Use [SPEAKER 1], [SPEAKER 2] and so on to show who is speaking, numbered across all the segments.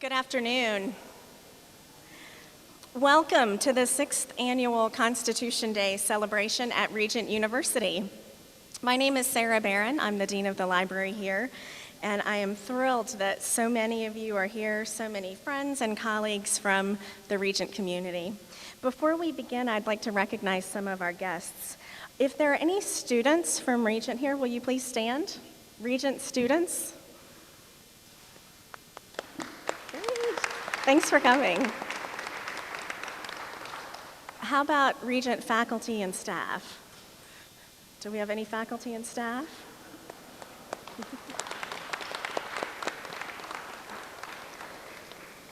[SPEAKER 1] Good afternoon. Welcome to the 6th Annual Constitution Day celebration at Regent University. My name is Sarah Barron. I'm the Dean of the Library here, and I am thrilled that so many of you are here, so many friends and colleagues from the Regent community. Before we begin, I'd like to recognize some of our guests. If there are any students from Regent here, will you please stand? Regent students? Thanks for coming. How about Regent faculty and staff? Do we have any faculty and staff?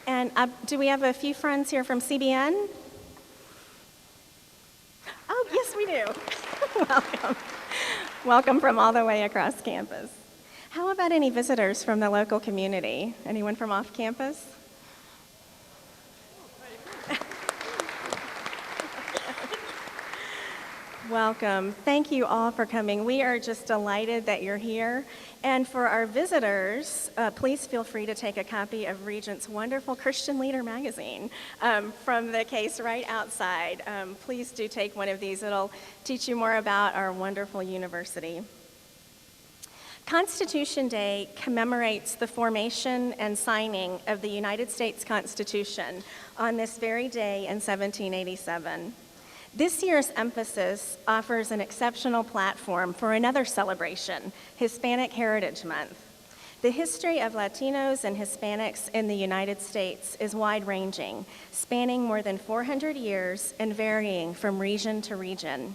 [SPEAKER 1] And do we have a few friends here from CBN? Oh, yes, we do. Welcome. Welcome from all the way across campus. How about any visitors from the local community? Anyone from off campus? Welcome. Thank you all for coming. We are just delighted that you're here. And for our visitors, please feel free to take a copy of Regent's wonderful Christian Leader magazine from the case right outside. Please do take one of these. It'll teach you more about our wonderful university. Constitution Day commemorates the formation and signing of the United States Constitution on this very day in 1787. This year's emphasis offers an exceptional platform for another celebration, Hispanic Heritage Month. The history of Latinos and Hispanics in the United States is wide-ranging, spanning more than 400 years and varying from region to region.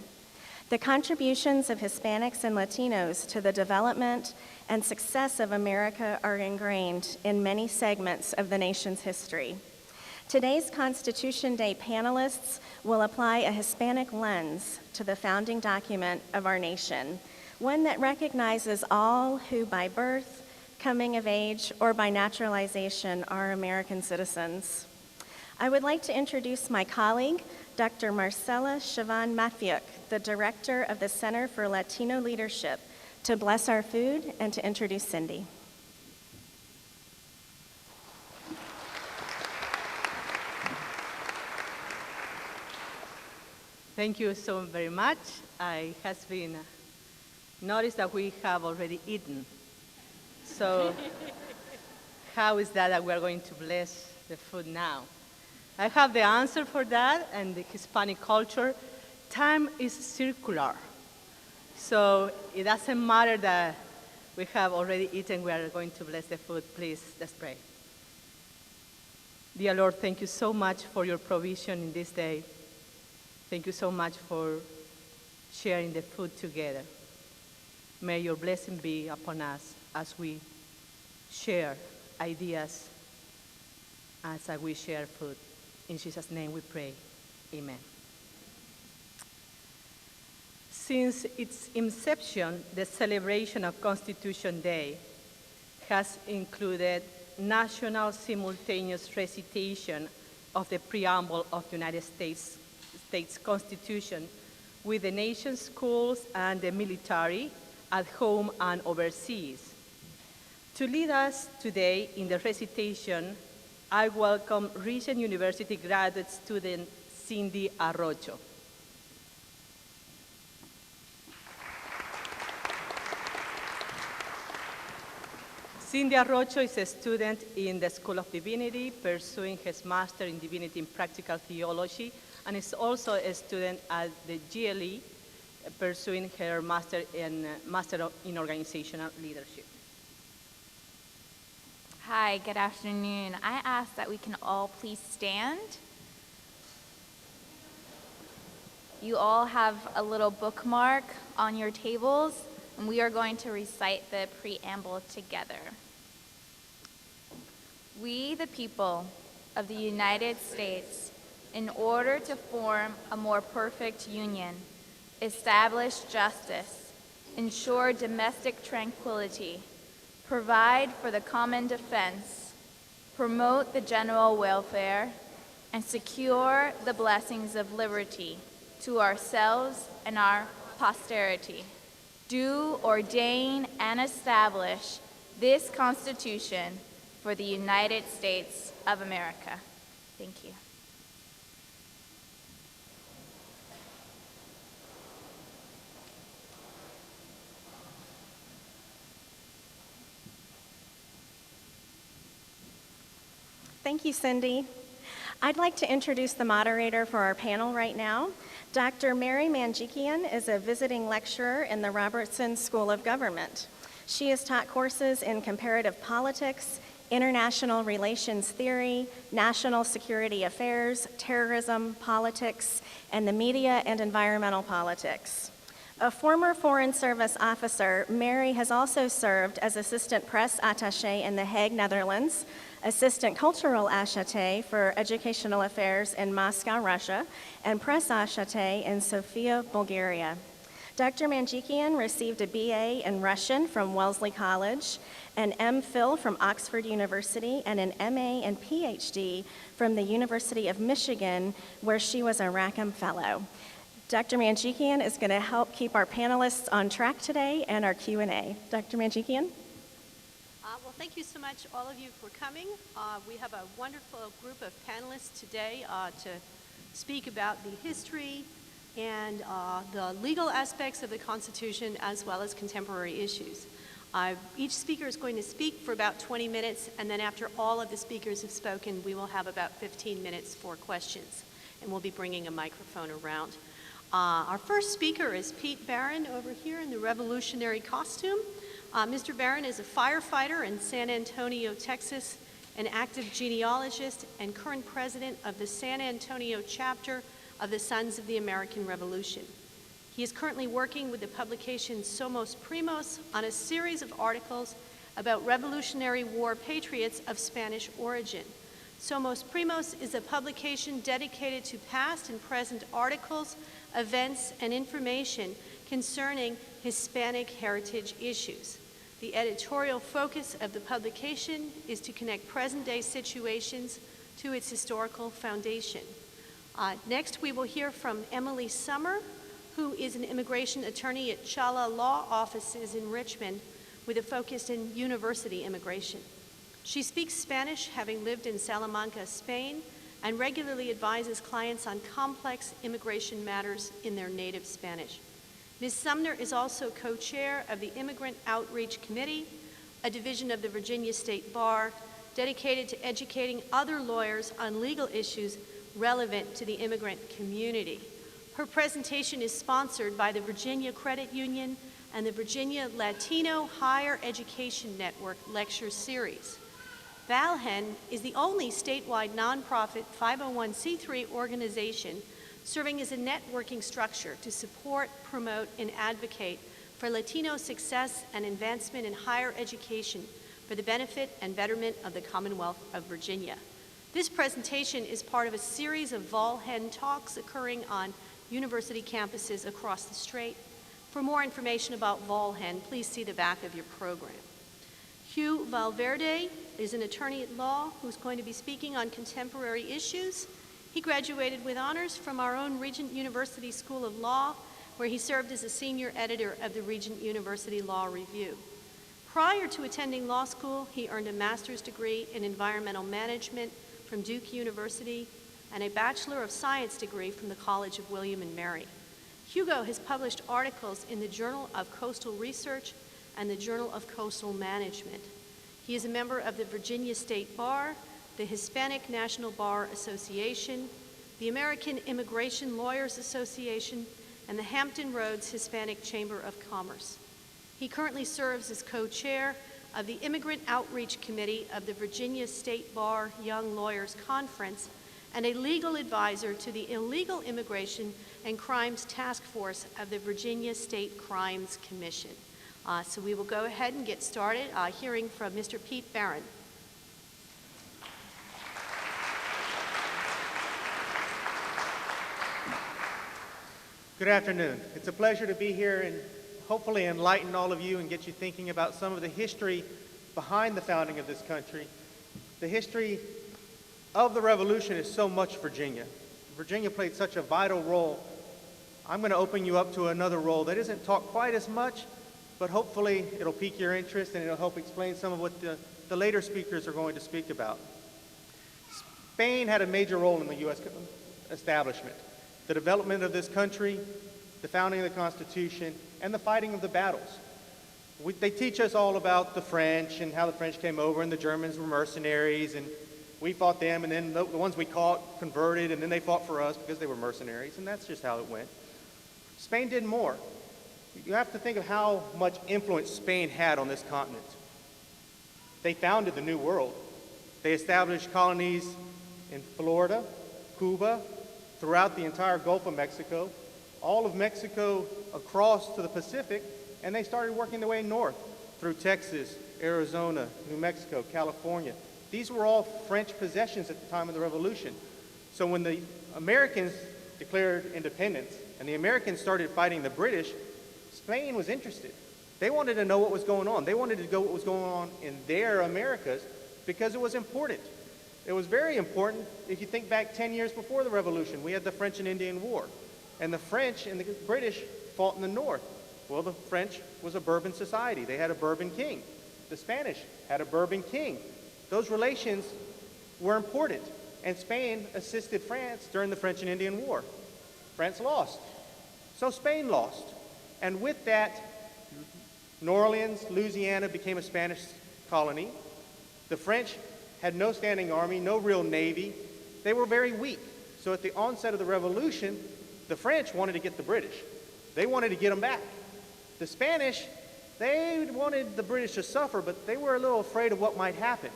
[SPEAKER 1] The contributions of Hispanics and Latinos to the development and success of America are ingrained in many segments of the nation's history. Today's Constitution Day panelists will apply a Hispanic lens to the founding document of our nation, one that recognizes all who by birth, coming of age, or by naturalization are American citizens. I would like to introduce my colleague, Dr. Marcela Chavan Mafiuk, the director of the Center for Latino Leadership, to bless our food and to introduce Cindy.
[SPEAKER 2] Thank you so very much. It has been noticed that we have already eaten. So how is that we are going to bless the food now? I have the answer for that, and the Hispanic culture, time is circular. So it doesn't matter that we have already eaten, we are going to bless the food. Please, let's pray. Dear Lord, thank you so much for your provision in this day. Thank you so much for sharing the food together. May your blessing be upon us as we share ideas, as we share food. In Jesus' name we pray, amen. Since its inception, the celebration of Constitution Day has included national simultaneous recitation of the preamble of the United States Constitution with the nation's schools and the military at home and overseas. To lead us today in the recitation, I welcome Regent University graduate student Cindy Arrocho. Cindy Arrocho is a student in the School of Divinity, pursuing his Master in Divinity in Practical Theology, and is also a student at the GLE, pursuing her Master in Organizational Leadership.
[SPEAKER 3] Hi, good afternoon. I ask that we can all please stand. You all have a little bookmark on your tables, and we are going to recite the preamble together. We, the people of the United States, in order to form a more perfect union, establish justice, ensure domestic tranquility, provide for the common defense, promote the general welfare, and secure the blessings of liberty to ourselves and our posterity. Do ordain and establish this Constitution for the United States of America. Thank you.
[SPEAKER 1] Thank you, Cindy. I'd like to introduce the moderator for our panel right now. Dr. Mary Manjikian is a visiting lecturer in the Robertson School of Government. She has taught courses in comparative politics, international relations theory, national security affairs, terrorism, politics, and the media and environmental politics. A former Foreign Service officer, Mary has also served as assistant press attaché in The Hague, Netherlands, assistant cultural attaché for educational affairs in Moscow, Russia, and press attaché in Sofia, Bulgaria. Dr. Manjikian received a BA in Russian from Wellesley College, an MPhil from Oxford University, and an MA and PhD from the University of Michigan, where she was a Rackham Fellow. Dr. Manjikian is going to help keep our panelists on track today and our Q&A. Dr. Manjikian?
[SPEAKER 4] Well, thank you so much, all of you, for coming. We have a wonderful group of panelists today to speak about the history and the legal aspects of the Constitution, as well as contemporary issues. Each speaker is going to speak for about 20 minutes, and then after all of the speakers have spoken, we will have about 15 minutes for questions, and we'll be bringing a microphone around. Our first speaker is Pete Barron over here in the revolutionary costume. Mr. Barron is a firefighter in San Antonio, Texas, an active genealogist, and current president of the San Antonio chapter of the Sons of the American Revolution. He is currently working with the publication Somos Primos on a series of articles about Revolutionary War patriots of Spanish origin. Somos Primos is a publication dedicated to past and present articles, events, and information concerning Hispanic heritage issues. The editorial focus of the publication is to connect present-day situations to its historical foundation. Next, we will hear from Emily Summer, who is an immigration attorney at Chala Law Offices in Richmond with a focus in university immigration. She speaks Spanish, having lived in Salamanca, Spain, and regularly advises clients on complex immigration matters in their native Spanish. Ms. Sumner is also co-chair of the Immigrant Outreach Committee, a division of the Virginia State Bar dedicated to educating other lawyers on legal issues relevant to the immigrant community. Her presentation is sponsored by the Virginia Credit Union and the Virginia Latino Higher Education Network Lecture Series. VALHEN is the only statewide nonprofit 501c3 organization serving as a networking structure to support, promote, and advocate for Latino success and advancement in higher education for the benefit and betterment of the Commonwealth of Virginia. This presentation is part of a series of VALHEN talks occurring on university campuses across the strait. For more information about VALHEN, please see the back of your program. Hugh Valverde is an attorney at law who's going to be speaking on contemporary issues. He graduated with honors from our own Regent University School of Law, where he served as a senior editor of the Regent University Law Review. Prior to attending law school, he earned a master's degree in environmental management from Duke University and a Bachelor of Science degree from the College of William and Mary. Hugo has published articles in the Journal of Coastal Research and the Journal of Coastal Management. He is a member of the Virginia State Bar, the Hispanic National Bar Association, the American Immigration Lawyers Association, and the Hampton Roads Hispanic Chamber of Commerce. He currently serves as co-chair of the Immigrant Outreach Committee of the Virginia State Bar Young Lawyers Conference and a legal advisor to the Illegal Immigration and Crimes Task Force of the Virginia State Crimes Commission. So we will go ahead and get started hearing from Mr. Pete Barron.
[SPEAKER 5] Good afternoon. It's a pleasure to be here and hopefully enlighten all of you and get you thinking about some of the history behind the founding of this country. The history of the Revolution is so much Virginia. Virginia played such a vital role. I'm going to open you up to another role that isn't taught quite as much, but hopefully it'll pique your interest and it'll help explain some of what the the later speakers are going to speak about. Spain had a major role in the U.S. establishment, the development of this country, the founding of the Constitution, and the fighting of the battles. They teach us all about the French and how the French came over and the Germans were mercenaries and we fought them, and then the ones we caught converted, and then they fought for us because they were mercenaries, and that's just how it went. Spain did more. You have to think of how much influence Spain had on this continent. They founded the New World. They established colonies in Florida, Cuba, throughout the entire Gulf of Mexico, all of Mexico across to the Pacific, and they started working their way north through Texas, Arizona, New Mexico, California. These were all French possessions at the time of the Revolution. So when the Americans declared independence and the Americans started fighting the British, Spain was interested. They wanted to know what was going on. They wanted to know what was going on in their Americas because it was important. It was very important. If you think back 10 years before the Revolution, we had the French and Indian War. And the French and the British fought in the north. Well, the French was a Bourbon society. They had a Bourbon king. The Spanish had a Bourbon king. Those relations were important. And Spain assisted France during the French and Indian War. France lost. So Spain lost. And with that, New Orleans, Louisiana became a Spanish colony. The French had no standing army, no real navy. They were very weak. So at the onset of the Revolution, the French wanted to get the British. They wanted to get them back. The Spanish, they wanted the British to suffer, but they were a little afraid of what might happen.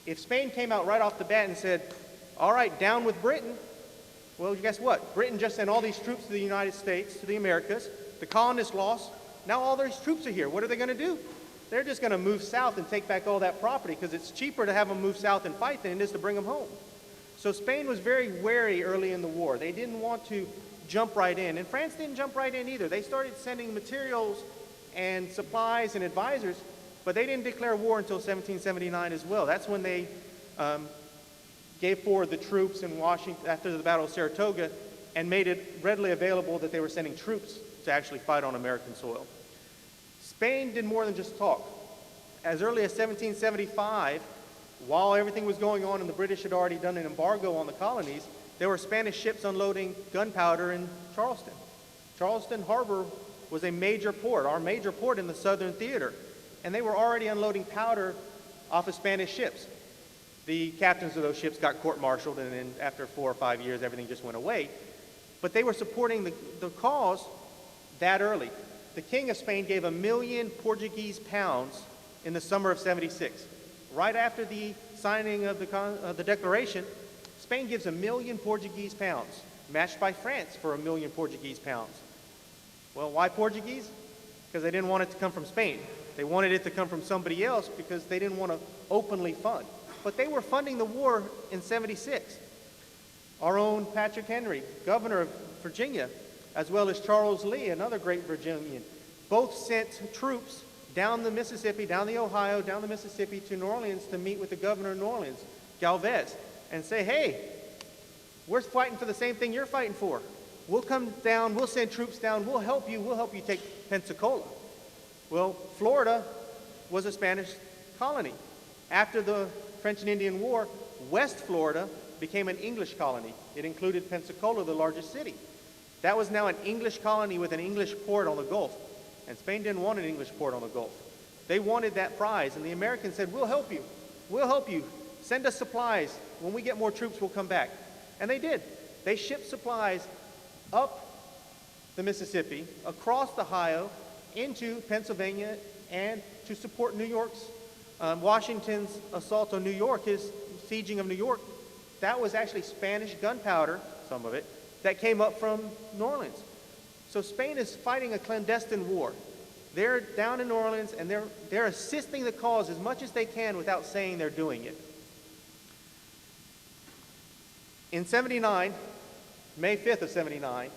[SPEAKER 5] If Spain came out right off the bat and said, all right, down with Britain, well, guess what? Britain just sent all these troops to the United States, to the Americas. The colonists lost. Now all these troops are here. What are they going to do? They're just going to move south and take back all that property because it's cheaper to have them move south and fight than it is to bring them home. So Spain was very wary early in the war. They didn't want to jump right in. And France didn't jump right in either. They started sending materials and supplies and advisors, but they didn't declare war until 1779 as well. That's when they gave forward the troops in Washington after the Battle of Saratoga and made it readily available that they were sending troops to actually fight on American soil. Spain did more than just talk. As early as 1775, while everything was going on and the British had already done an embargo on the colonies, there were Spanish ships unloading gunpowder in Charleston. Charleston Harbor was a major port, our major port in the Southern Theater, and they were already unloading powder off of Spanish ships. The captains of those ships got court-martialed, and then after 4 or 5 years, everything just went away. But they were supporting the cause that early. The King of Spain gave 1 million Portuguese pounds in the summer of '76. Right after the signing of the Declaration, Spain gives 1 million Portuguese pounds, matched by France for 1 million Portuguese pounds. Well, why Portuguese? Because they didn't want it to come from Spain. They wanted it to come from somebody else because they didn't want to openly fund. But they were funding the war in '76. Our own Patrick Henry, governor of Virginia, as well as Charles Lee, another great Virginian, both sent troops down the Mississippi, down the Ohio, down the Mississippi to New Orleans to meet with the governor of New Orleans, Galvez, and say, hey, we're fighting for the same thing you're fighting for. We'll come down, we'll send troops down, we'll help you take Pensacola. Well, Florida was a Spanish colony. After the French and Indian War, West Florida became an English colony. It included Pensacola, the largest city. That was now an English colony with an English port on the Gulf. And Spain didn't want an English port on the Gulf. They wanted that prize, and the Americans said, we'll help you. We'll help you. Send us supplies. When we get more troops, we'll come back. And they did. They shipped supplies up the Mississippi, across the Ohio, into Pennsylvania, and to support New York's, Washington's assault on New York, his sieging of New York. That was actually Spanish gunpowder, some of it, that came up from New Orleans. So Spain is fighting a clandestine war. They're down in New Orleans, and they're assisting the cause as much as they can without saying they're doing it. In '79, May 5th of '79,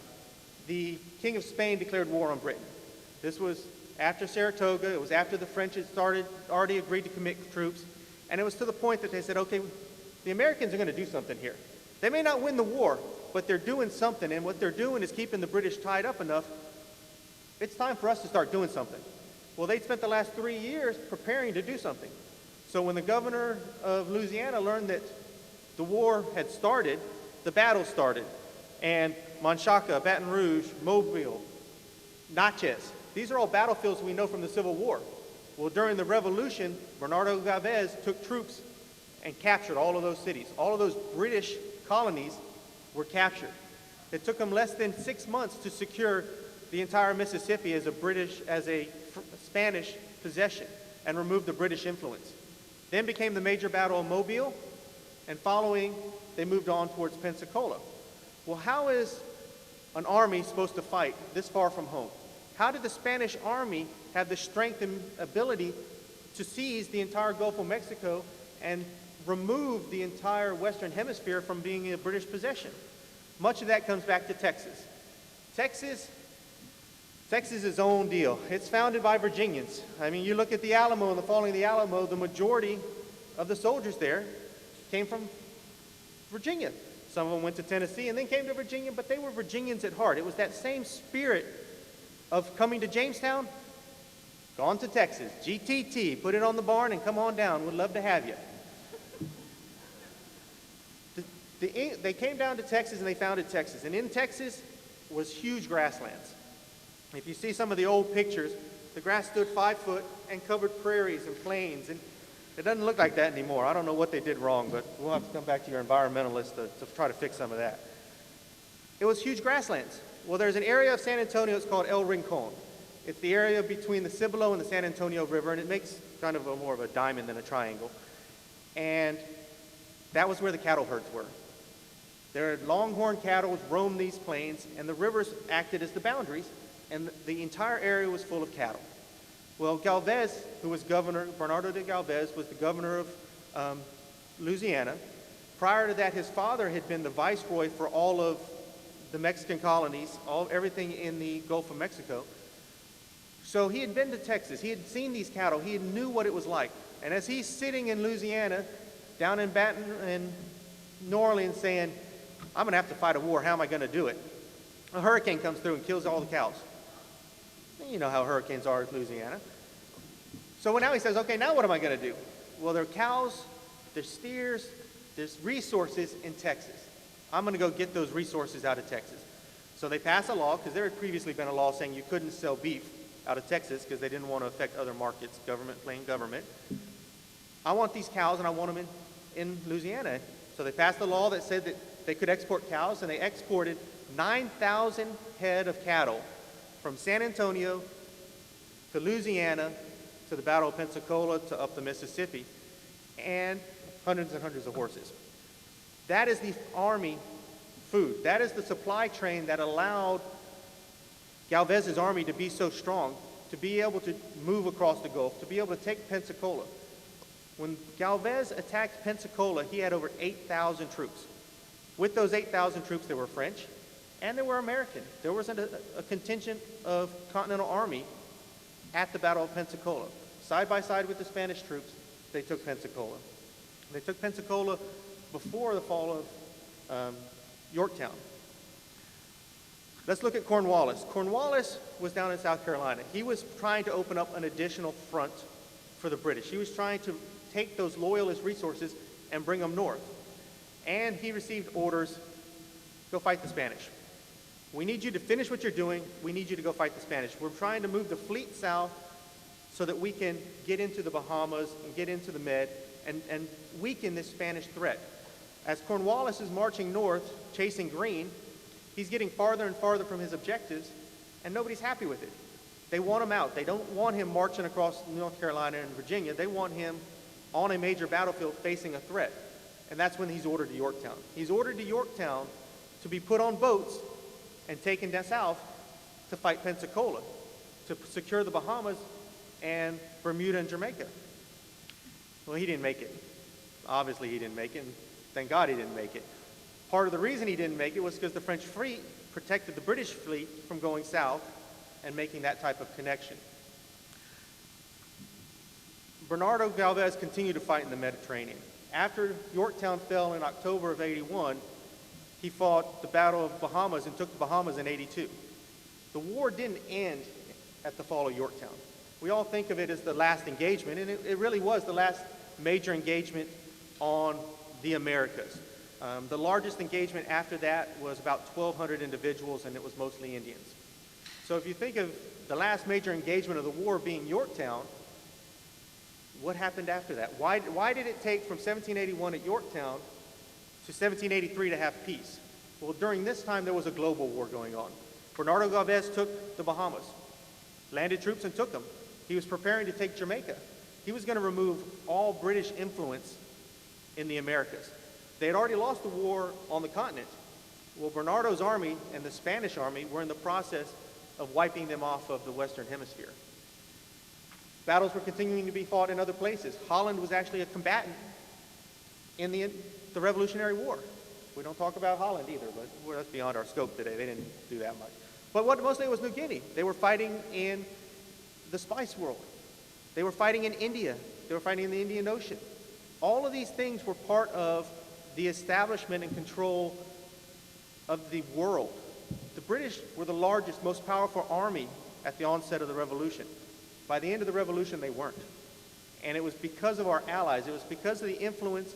[SPEAKER 5] the King of Spain declared war on Britain. This was after Saratoga. It was after the French had already agreed to commit troops. And it was to the point that they said, okay, the Americans are going to do something here. They may not win the war, but they're doing something. And what they're doing is keeping the British tied up enough. It's time for us to start doing something. Well, they'd spent the last 3 years preparing to do something. So when the governor of Louisiana learned that the war had started, the battle started. And Menchaca, Baton Rouge, Mobile, Natchez, these are all battlefields we know from the Civil War. Well, during the Revolution, Bernardo Galvez took troops and captured all of those cities. All of those British colonies were captured. It took him less than 6 months to secure the entire Mississippi as a Spanish possession and remove the British influence. Then became the major battle of Mobile, and following, they moved on towards Pensacola. Well, how is an army supposed to fight this far from home? How did the Spanish army have the strength and ability to seize the entire Gulf of Mexico and remove the entire Western Hemisphere from being a British possession? Much of that comes back to Texas. Texas is its own deal. It's founded by Virginians. I mean, you look at the Alamo and the falling of the Alamo, the majority of the soldiers there came from Virginia. Some of them went to Tennessee and then came to Virginia, but they were Virginians at heart. It was that same spirit of coming to Jamestown, gone to Texas, GTT, put it on the barn and come on down. We'd love to have you. They came down to Texas and they founded Texas. And in Texas was huge grasslands. If you see some of the old pictures, the grass stood 5 foot and covered prairies and plains. And it doesn't look like that anymore. I don't know what they did wrong, but we'll have to come back to your environmentalists to try to fix some of that. It was huge grasslands. Well, there's an area of San Antonio, it's called El Rincon. It's the area between the Cibolo and the San Antonio River, and it makes kind of more of a diamond than a triangle. And that was where the cattle herds were. There are longhorn cattle roamed these plains, and the rivers acted as the boundaries, and the entire area was full of cattle. Well, Galvez, who was governor, Bernardo de Galvez, was the governor of Louisiana. Prior to that, his father had been the viceroy for all of the Mexican colonies, everything in the Gulf of Mexico. So he had been to Texas. He had seen these cattle. He knew what it was like. And as he's sitting in Louisiana, down in Baton and New Orleans saying, I'm going to have to fight a war. How am I going to do it? A hurricane comes through and kills all the cows. You know how hurricanes are in Louisiana. So now he says, okay, now what am I going to do? Well, there are cows, there's steers, there's resources in Texas. I'm going to go get those resources out of Texas. So they pass a law, because there had previously been a law saying you couldn't sell beef out of Texas because they didn't want to affect other markets, government playing government. I want these cows and I want them in Louisiana. So they passed a law that said that they could export cows, and they exported 9,000 head of cattle from San Antonio to Louisiana to the Battle of Pensacola to up the Mississippi, and hundreds of horses. That is the army food. That is the supply train that allowed Galvez's army to be so strong, to be able to move across the Gulf, to be able to take Pensacola. When Galvez attacked Pensacola, he had over 8,000 troops. With those 8,000 troops, there were French and there were American. There was a contingent of Continental Army at the Battle of Pensacola. Side by side with the Spanish troops, they took Pensacola. They took Pensacola before the fall of Yorktown. Let's look at Cornwallis. Cornwallis was down in South Carolina. He was trying to open up an additional front for the British. He was trying to take those loyalist resources and bring them north. And he received orders, go fight the Spanish. We need you to finish what you're doing. We need you to go fight the Spanish. We're trying to move the fleet south so that we can get into the Bahamas and get into the Med and weaken this Spanish threat. As Cornwallis is marching north, chasing Greene, he's getting farther and farther from his objectives, and nobody's happy with it. They want him out. They don't want him marching across North Carolina and Virginia. They want him on a major battlefield facing a threat. And that's when he's ordered to Yorktown. He's ordered to Yorktown to be put on boats and taken down south to fight Pensacola, to secure the Bahamas and Bermuda and Jamaica. Well, he didn't make it. Obviously, he didn't make it, and thank God he didn't make it. Part of the reason he didn't make it was because the French fleet protected the British fleet from going south and making that type of connection. Bernardo Galvez continued to fight in the Mediterranean. After Yorktown fell in October of '81, he fought the Battle of Bahamas and took the Bahamas in '82. The war didn't end at the fall of Yorktown. We all think of it as the last engagement, and it really was the last major engagement on the Americas. The largest engagement after that was about 1,200 individuals, and it was mostly Indians. So if you think of the last major engagement of the war being Yorktown, what happened after that? Why did it take from 1781 at Yorktown to 1783 to have peace? Well, during this time, there was a global war going on. Bernardo Galvez took the Bahamas, landed troops and took them. He was preparing to take Jamaica. He was going to remove all British influence in the Americas. They had already lost the war on the continent. Well, Bernardo's army and the Spanish army were in the process of wiping them off of the Western Hemisphere. Battles were continuing to be fought in other places. Holland was actually a combatant in the Revolutionary War. We don't talk about Holland either, but that's beyond our scope today. They didn't do that much. But what mostly was New Guinea. They were fighting in the spice world. They were fighting in India. They were fighting in the Indian Ocean. All of these things were part of the establishment and control of the world. The British were the largest, most powerful army at the onset of the Revolution. By the end of the Revolution, they weren't. And it was because of our allies. It was because of the influence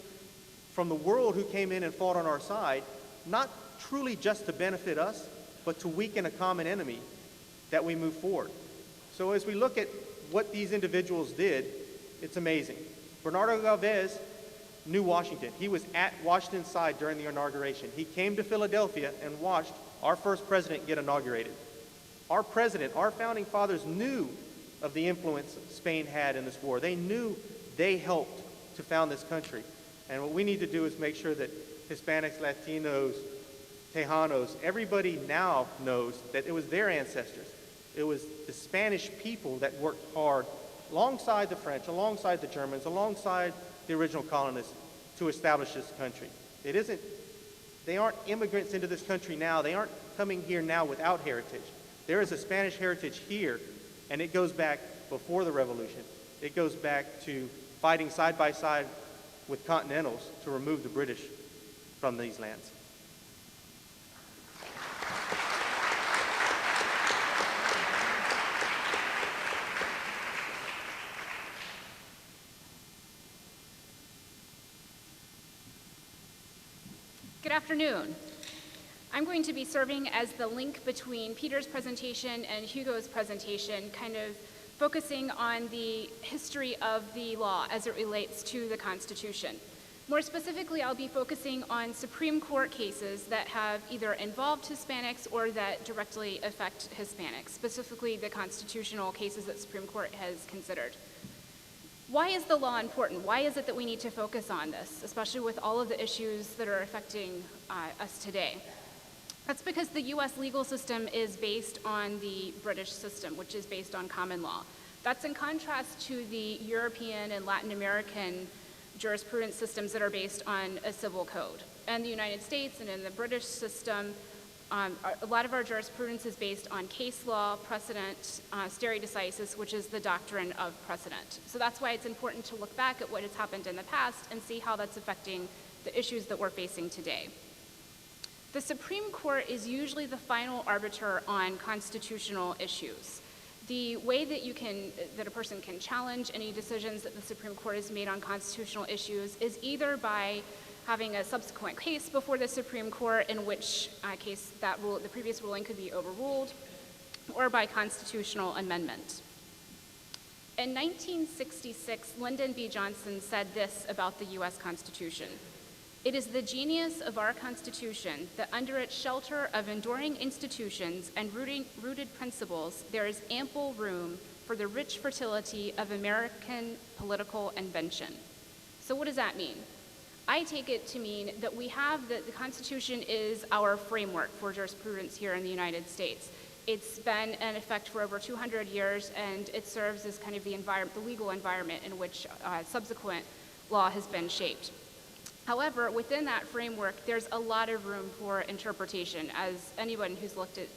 [SPEAKER 5] from the world who came in and fought on our side, not truly just to benefit us, but to weaken a common enemy, that we move forward. So as we look at what these individuals did, it's amazing. Bernardo Galvez knew Washington. He was at Washington's side during the inauguration. He came to Philadelphia and watched our first president get inaugurated. Our president, our founding fathers knew of the influence Spain had in this war. They knew they helped to found this country. And what we need to do is make sure that Hispanics, Latinos, Tejanos, everybody now knows that it was their ancestors. It was the Spanish people that worked hard alongside the French, alongside the Germans, alongside the original colonists to establish this country. They aren't immigrants into this country now. They aren't coming here now without heritage. There is a Spanish heritage here, and it goes back before the Revolution. It goes back to fighting side by side with Continentals to remove the British from these lands.
[SPEAKER 6] Good afternoon. I'm going to be serving as the link between Peter's presentation and Hugo's presentation, kind of focusing on the history of the law as it relates to the Constitution. More specifically, I'll be focusing on Supreme Court cases that have either involved Hispanics or that directly affect Hispanics, specifically the constitutional cases that Supreme Court has considered. Why is the law important? Why is it that we need to focus on this, especially with all of the issues that are affecting us today? That's because the U.S. legal system is based on the British system, which is based on common law. That's in contrast to the European and Latin American jurisprudence systems that are based on a civil code. In the United States and in the British system, a lot of our jurisprudence is based on case law, precedent, stare decisis, which is the doctrine of precedent. So that's why it's important to look back at what has happened in the past and see how that's affecting the issues that we're facing today. The Supreme Court is usually the final arbiter on constitutional issues. The way that a person can challenge any decisions that the Supreme Court has made on constitutional issues is either by having a subsequent case before the Supreme Court, in which case the previous ruling could be overruled, or by constitutional amendment. In 1966, Lyndon B. Johnson said this about the U.S. Constitution: "It is the genius of our Constitution that under its shelter of enduring institutions and rooted principles, there is ample room for the rich fertility of American political invention." So what does that mean? I take it to mean that we have the Constitution is our framework for jurisprudence here in the United States. It's been in effect for over 200 years, and it serves as kind of the legal environment in which subsequent law has been shaped. However, within that framework, there's a lot of room for interpretation, as anyone who's looked at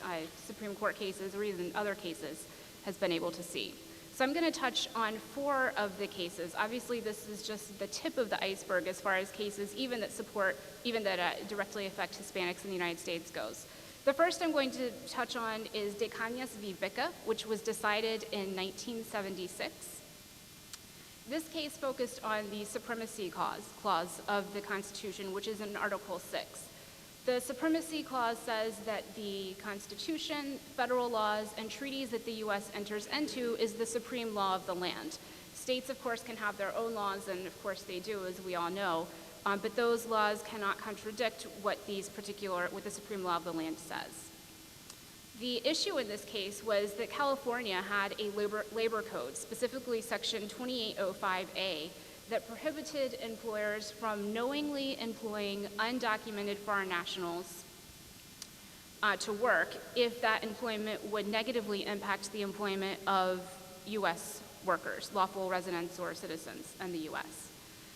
[SPEAKER 6] Supreme Court cases or even other cases has been able to see. So I'm going to touch on 4 of the cases. Obviously, this is just the tip of the iceberg as far as cases even that directly affect Hispanics in the United States goes. The first I'm going to touch on is De Cañas v. Vica, which was decided in 1976. This case focused on the supremacy clause of the Constitution, which is in Article 6. The supremacy clause says that the Constitution, federal laws, and treaties that the U.S. enters into is the supreme law of the land. States, of course, can have their own laws, and of course they do, as we all know, but those laws cannot contradict what the supreme law of the land says. The issue in this case was that California had a labor code, specifically Section 2805A, that prohibited employers from knowingly employing undocumented foreign nationals to work if that employment would negatively impact the employment of U.S. workers, lawful residents or citizens in the U.S.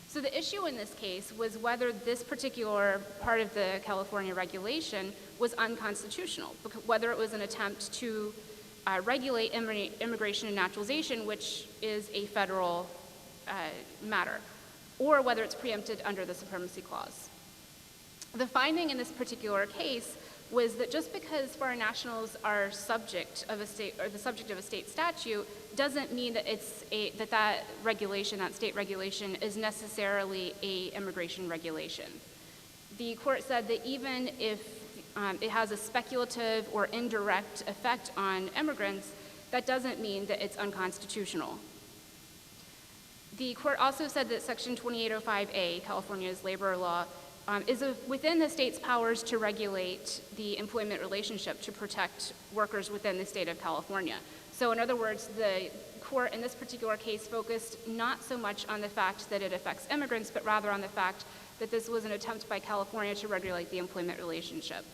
[SPEAKER 6] So the issue in this case was whether this particular part of the California regulation was unconstitutional, whether it was an attempt to regulate immigration and naturalization, which is a federal matter, or whether it's preempted under the Supremacy Clause. The finding in this particular case was that just because foreign nationals are subject of a state or the subject of a state statute doesn't mean that that state regulation is necessarily a immigration regulation. The court said that even if it has a speculative or indirect effect on immigrants, that doesn't mean that it's unconstitutional. The court also said that Section 2805A, California's labor law, is within the state's powers to regulate the employment relationship to protect workers within the state of California. So in other words, the court in this particular case focused not so much on the fact that it affects immigrants, but rather on the fact that this was an attempt by California to regulate the employment relationship.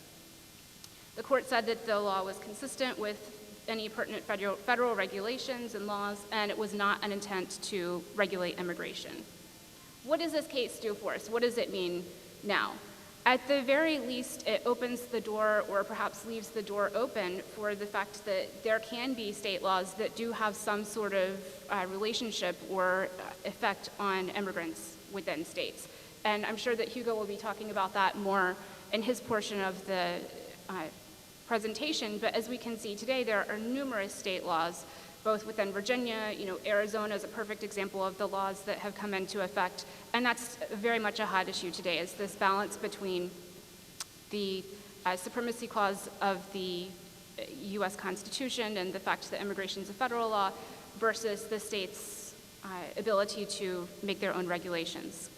[SPEAKER 6] The court said that the law was consistent with any pertinent federal regulations and laws, and it was not an intent to regulate immigration. What does this case do for us? What does it mean now? At the very least, it opens the door, or perhaps leaves the door open, for the fact that there can be state laws that do have some sort of relationship or effect on immigrants within states. And I'm sure that Hugo will be talking about that more in his portion of the presentation, but as we can see today, there are numerous state laws, both within Virginia. Arizona is a perfect example of the laws that have come into effect, and that's very much a hot issue today, is this balance between the supremacy clause of the U.S. Constitution and the fact that immigration is a federal law versus the state's ability to make their own regulations.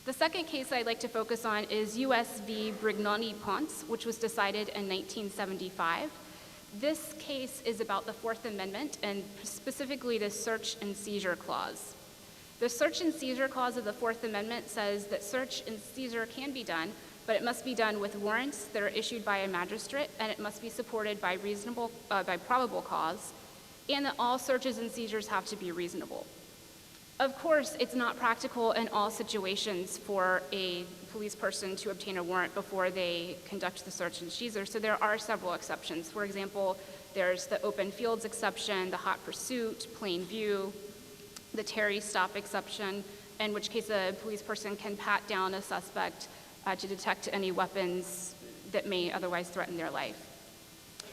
[SPEAKER 6] The second case I'd like to focus on is U.S. v. Brignoni-Ponce, which was decided in 1975. This case is about the Fourth Amendment and specifically the search and seizure clause. The search and seizure clause of the Fourth Amendment says that search and seizure can be done, but it must be done with warrants that are issued by a magistrate, and it must be supported by probable cause, and that all searches and seizures have to be reasonable. Of course, it's not practical in all situations for a police person to obtain a warrant before they conduct the search and seizure, so there are several exceptions. For example, there's the open fields exception, the hot pursuit, plain view, the Terry stop exception, in which case a police person can pat down a suspect to detect any weapons that may otherwise threaten their life.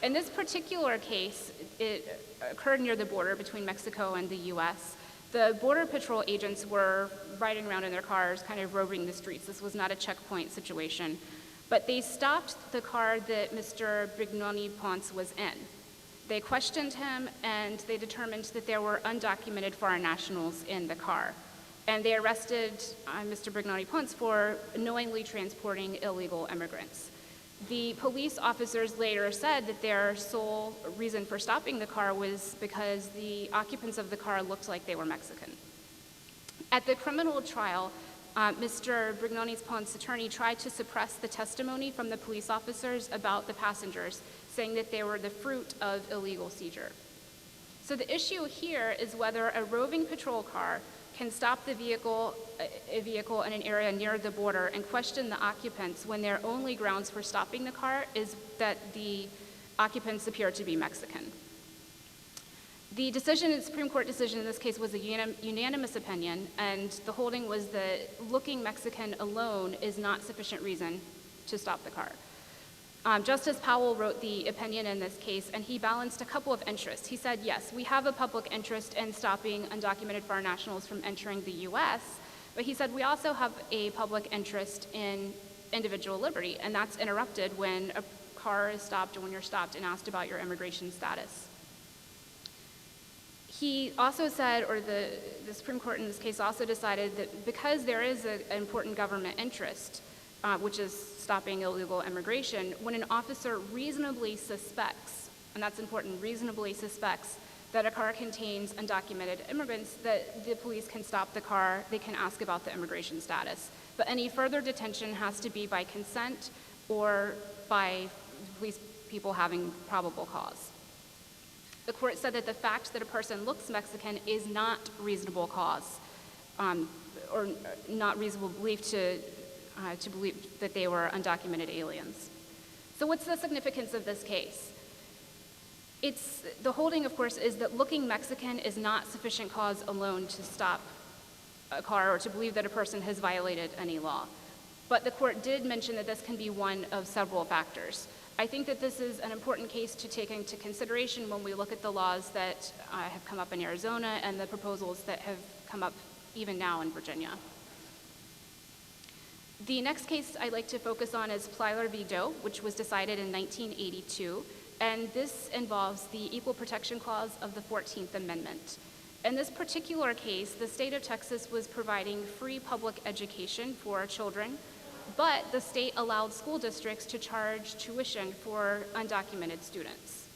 [SPEAKER 6] In this particular case, it occurred near the border between Mexico and the U.S. The Border Patrol agents were riding around in their cars, kind of roving the streets. This was not a checkpoint situation. But they stopped the car that Mr. Brignoni-Ponce was in. They questioned him, and they determined that there were undocumented foreign nationals in the car. And they arrested Mr. Brignoni-Ponce for knowingly transporting illegal immigrants. The police officers later said that their sole reason for stopping the car was because the occupants of the car looked like they were Mexican. At the criminal trial, Mr. Brignoni-Ponce's attorney tried to suppress the testimony from the police officers about the passengers, saying that they were the fruit of illegal seizure. So the issue here is whether a roving patrol car can stop a vehicle in an area near the border and question the occupants when their only grounds for stopping the car is that the occupants appear to be Mexican. The Supreme Court decision in this case was a unanimous opinion, and the holding was that looking Mexican alone is not sufficient reason to stop the car. Justice Powell wrote the opinion in this case, and he balanced a couple of interests. He said, yes, we have a public interest in stopping undocumented foreign nationals from entering the U.S., but he said we also have a public interest in individual liberty, and that's interrupted when a car is stopped or when you're stopped and asked about your immigration status. He also said, or the Supreme Court in this case also decided that because there is an important government interest, which is stopping illegal immigration, when an officer reasonably suspects, and that's important, reasonably suspects that a car contains undocumented immigrants, that the police can stop the car, they can ask about the immigration status. But any further detention has to be by consent or by police people having probable cause. The court said that the fact that a person looks Mexican is not reasonable cause, or not reasonable belief to believe that they were undocumented aliens. So what's the significance of this case? The holding, of course, is that looking Mexican is not sufficient cause alone to stop a car or to believe that a person has violated any law. But the court did mention that this can be one of several factors. I think that this is an important case to take into consideration when we look at the laws that have come up in Arizona and the proposals that have come up even now in Virginia. The next case I'd like to focus on is Plyler v. Doe, which was decided in 1982, and this involves the Equal Protection Clause of the 14th Amendment. In this particular case, the state of Texas was providing free public education for children, but the state allowed school districts to charge tuition for undocumented students.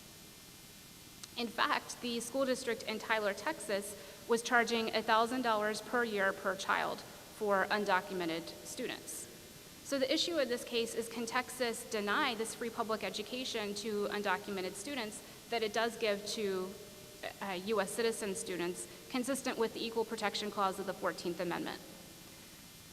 [SPEAKER 6] In fact, the school district in Tyler, Texas, was charging $1,000 per year per child for undocumented students. So the issue in this case is, can Texas deny this free public education to undocumented students that it does give to U.S. citizen students, consistent with the Equal Protection Clause of the 14th Amendment?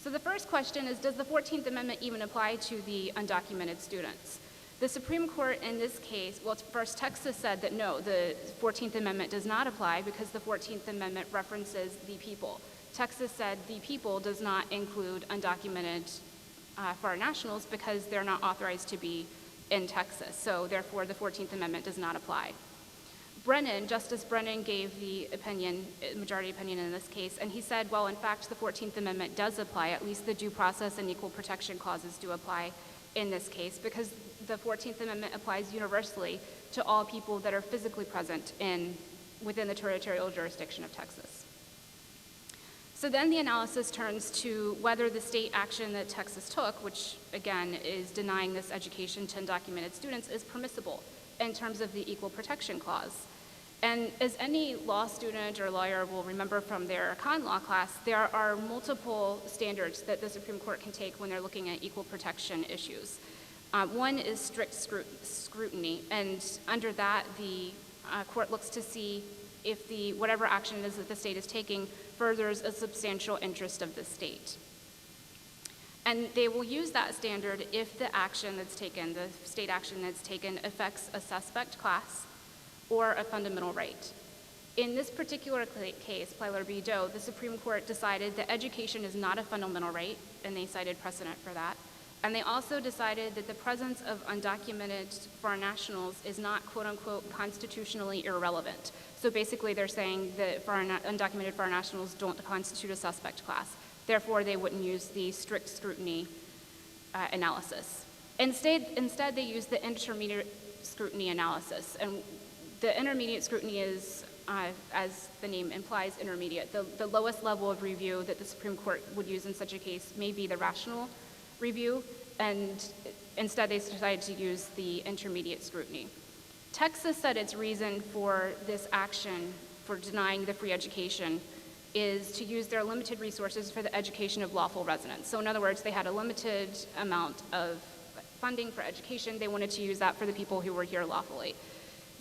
[SPEAKER 6] So the first question is, does the 14th Amendment even apply to the undocumented students? The Supreme Court in this case, well, first Texas said that no, the 14th Amendment does not apply because the 14th Amendment references the people. Texas said the people does not include undocumented foreign nationals because they're not authorized to be in Texas. So therefore, the 14th Amendment does not apply. Justice Brennan gave the majority opinion in this case, and he said, well, in fact, the 14th Amendment does apply, at least the due process and equal protection clauses do apply in this case, because the 14th Amendment applies universally to all people that are physically present within the territorial jurisdiction of Texas. So then the analysis turns to whether the state action that Texas took, which again is denying this education to undocumented students, is permissible in terms of the Equal Protection Clause. And as any law student or lawyer will remember from their con law class, there are multiple standards that the Supreme Court can take when they're looking at equal protection issues. One is strict scrutiny, and under that, the court looks to see if whatever action it is that the state is taking furthers a substantial interest of the state. And they will use that standard if the action that's taken, the state action that's taken, affects a suspect class or a fundamental right. In this particular case, Plyler v. Doe, the Supreme Court decided that education is not a fundamental right, and they cited precedent for that. And they also decided that the presence of undocumented foreign nationals is not, quote unquote, constitutionally irrelevant. So basically they're saying that undocumented foreign nationals don't constitute a suspect class. Therefore, they wouldn't use the strict scrutiny analysis. Instead, they use the intermediate scrutiny analysis. And the intermediate scrutiny is, as the name implies, intermediate. The lowest level of review that the Supreme Court would use in such a case may be the rational review, and instead they decided to use the intermediate scrutiny. Texas said its reason for this action, for denying the free education, is to use their limited resources for the education of lawful residents. So in other words, they had a limited amount of funding for education. They wanted to use that for the people who were here lawfully.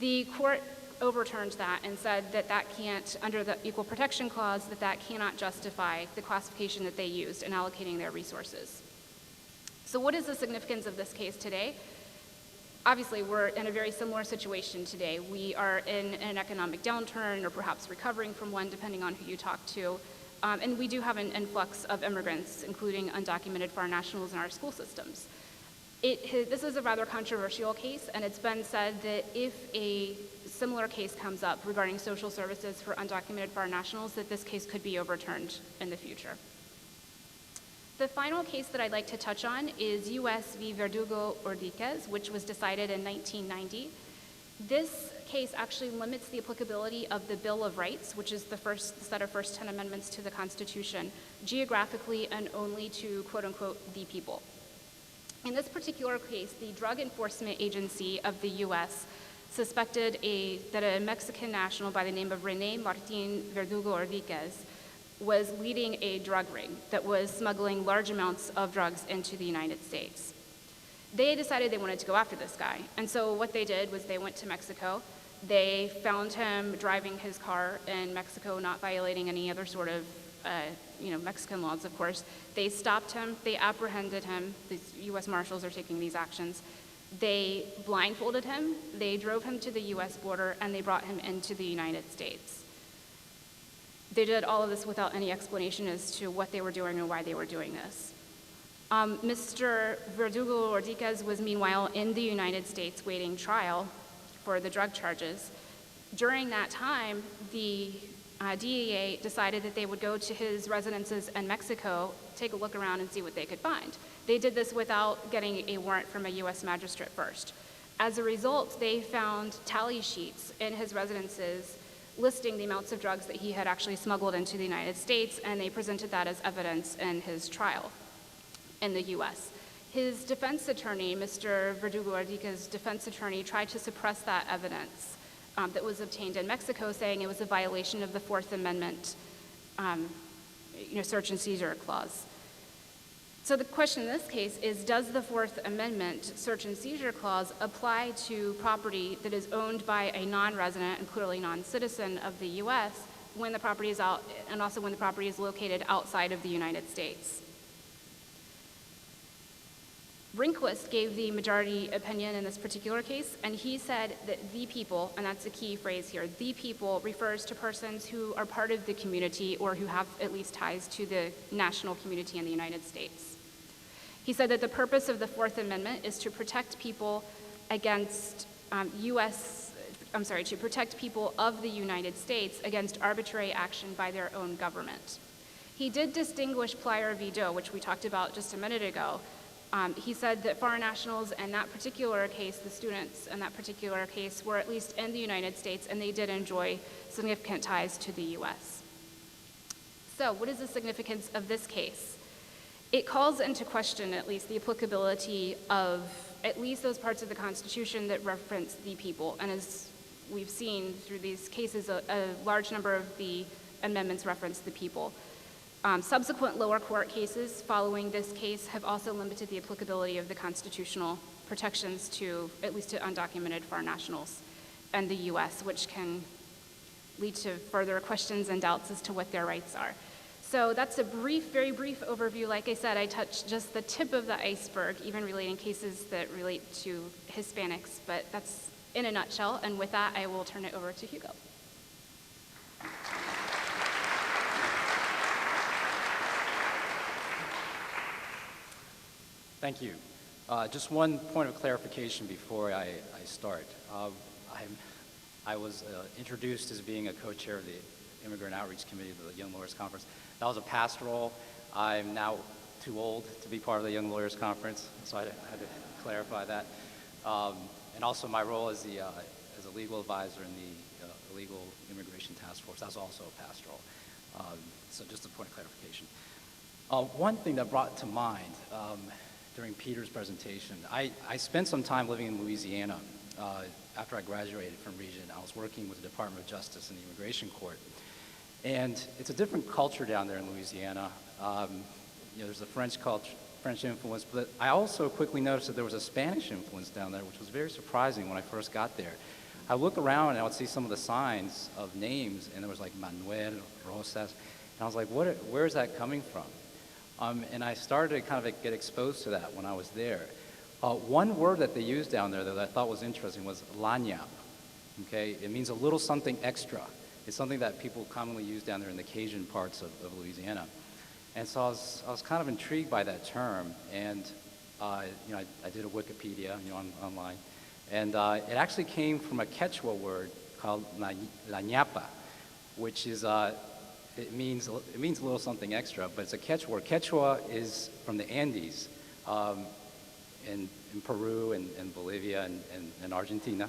[SPEAKER 6] The court overturned that and said that that can't, under the Equal Protection Clause, that cannot justify the classification that they used in allocating their resources. So what is the significance of this case today? Obviously, we're in a very similar situation today. We are in an economic downturn, or perhaps recovering from one, depending on who you talk to. And we do have an influx of immigrants, including undocumented foreign nationals in our school systems. This is a rather controversial case, and it's been said that if a similar case comes up regarding social services for undocumented foreign nationals, that this case could be overturned in the future. The final case that I'd like to touch on is U.S. v. Verdugo Ordóñez, which was decided in 1990. This case actually limits the applicability of the Bill of Rights, which is the set of first 10 amendments to the Constitution, geographically and only to, quote unquote, the people. In this particular case, the Drug Enforcement Agency of the U.S. suspected that a Mexican national by the name of René Martín Verdugo Ordóñez was leading a drug ring that was smuggling large amounts of drugs into the United States. They decided they wanted to go after this guy, and so what they did was they went to Mexico. They found him driving his car in Mexico, not violating any other sort of Mexican laws, of course. They stopped him, they apprehended him, the U.S. Marshals are taking these actions. They blindfolded him, they drove him to the U.S. border, and they brought him into the United States. They did all of this without any explanation as to what they were doing and why they were doing this. Mr. Verdugo Ordóñez was meanwhile in the United States waiting trial for the drug charges. During that time, the DEA decided that they would go to his residences in Mexico, take a look around and see what they could find. They did this without getting a warrant from a U.S. magistrate first. As a result, they found tally sheets in his residences listing the amounts of drugs that he had actually smuggled into the United States, and they presented that as evidence in his trial in the U.S. His defense attorney, Mr. Verdugo Ordóñez's defense attorney, tried to suppress that evidence that was obtained in Mexico, saying it was a violation of the Fourth Amendment search and seizure clause. So the question in this case is, does the Fourth Amendment search and seizure clause apply to property that is owned by a non-resident and clearly non-citizen of the U.S. when the property is out, and also when the property is located outside of the United States? Rehnquist gave the majority opinion in this particular case, and he said that the people, and that's a key phrase here, the people refers to persons who are part of the community or who have at least ties to the national community in the United States. He said that the purpose of the Fourth Amendment is to protect people against to protect people of the United States against arbitrary action by their own government. He did distinguish Plyer v. Doe, which we talked about just a minute ago. He said that foreign nationals in that particular case, the students in that particular case, were at least in the United States, and they did enjoy significant ties to the U.S. So what is the significance of this case? It calls into question at least the applicability of at least those parts of the Constitution that reference the people. And as we've seen through these cases, a large number of the amendments reference the people. Subsequent lower court cases following this case have also limited the applicability of the constitutional protections to, at least to undocumented foreign nationals and the U.S., which can lead to further questions and doubts as to what their rights are. So that's a very brief overview. Like I said, I touched just the tip of the iceberg, even relating cases that relate to Hispanics, but that's in a nutshell. And with that, I will turn it over to Hugo.
[SPEAKER 7] Thank you. Just one point of clarification before I start. I was introduced as being a co-chair of the Immigrant Outreach Committee of the Young Lawyers Conference. That was a past role. I'm now too old to be part of the Young Lawyers Conference, so I had to clarify that. And also my role as a legal advisor in the Illegal Immigration Task Force, that's also a past role. So just a point of clarification. One thing that brought to mind during Peter's presentation, I spent some time living in Louisiana after I graduated from Regent. I was working with the Department of Justice and the Immigration Court. And it's a different culture down there in Louisiana. There's a French culture, French influence, but I also quickly noticed that there was a Spanish influence down there, which was very surprising when I first got there. I would look around and I would see some of the signs of names, and there was like Manuel, Rosas, and I was like, where is that coming from? And I started to kind of get exposed to that when I was there. One word that they used down there that I thought was interesting was lanyap. Okay, it means a little something extra. It's something that people commonly use down there in the Cajun parts of Louisiana. And so I was kind of intrigued by that term. And I did a Wikipedia, online, and it actually came from a Quechua word called la ñapa, which is it means a little something extra, but it's a Quechua word. Quechua is from the Andes, in Peru and Bolivia and Argentina,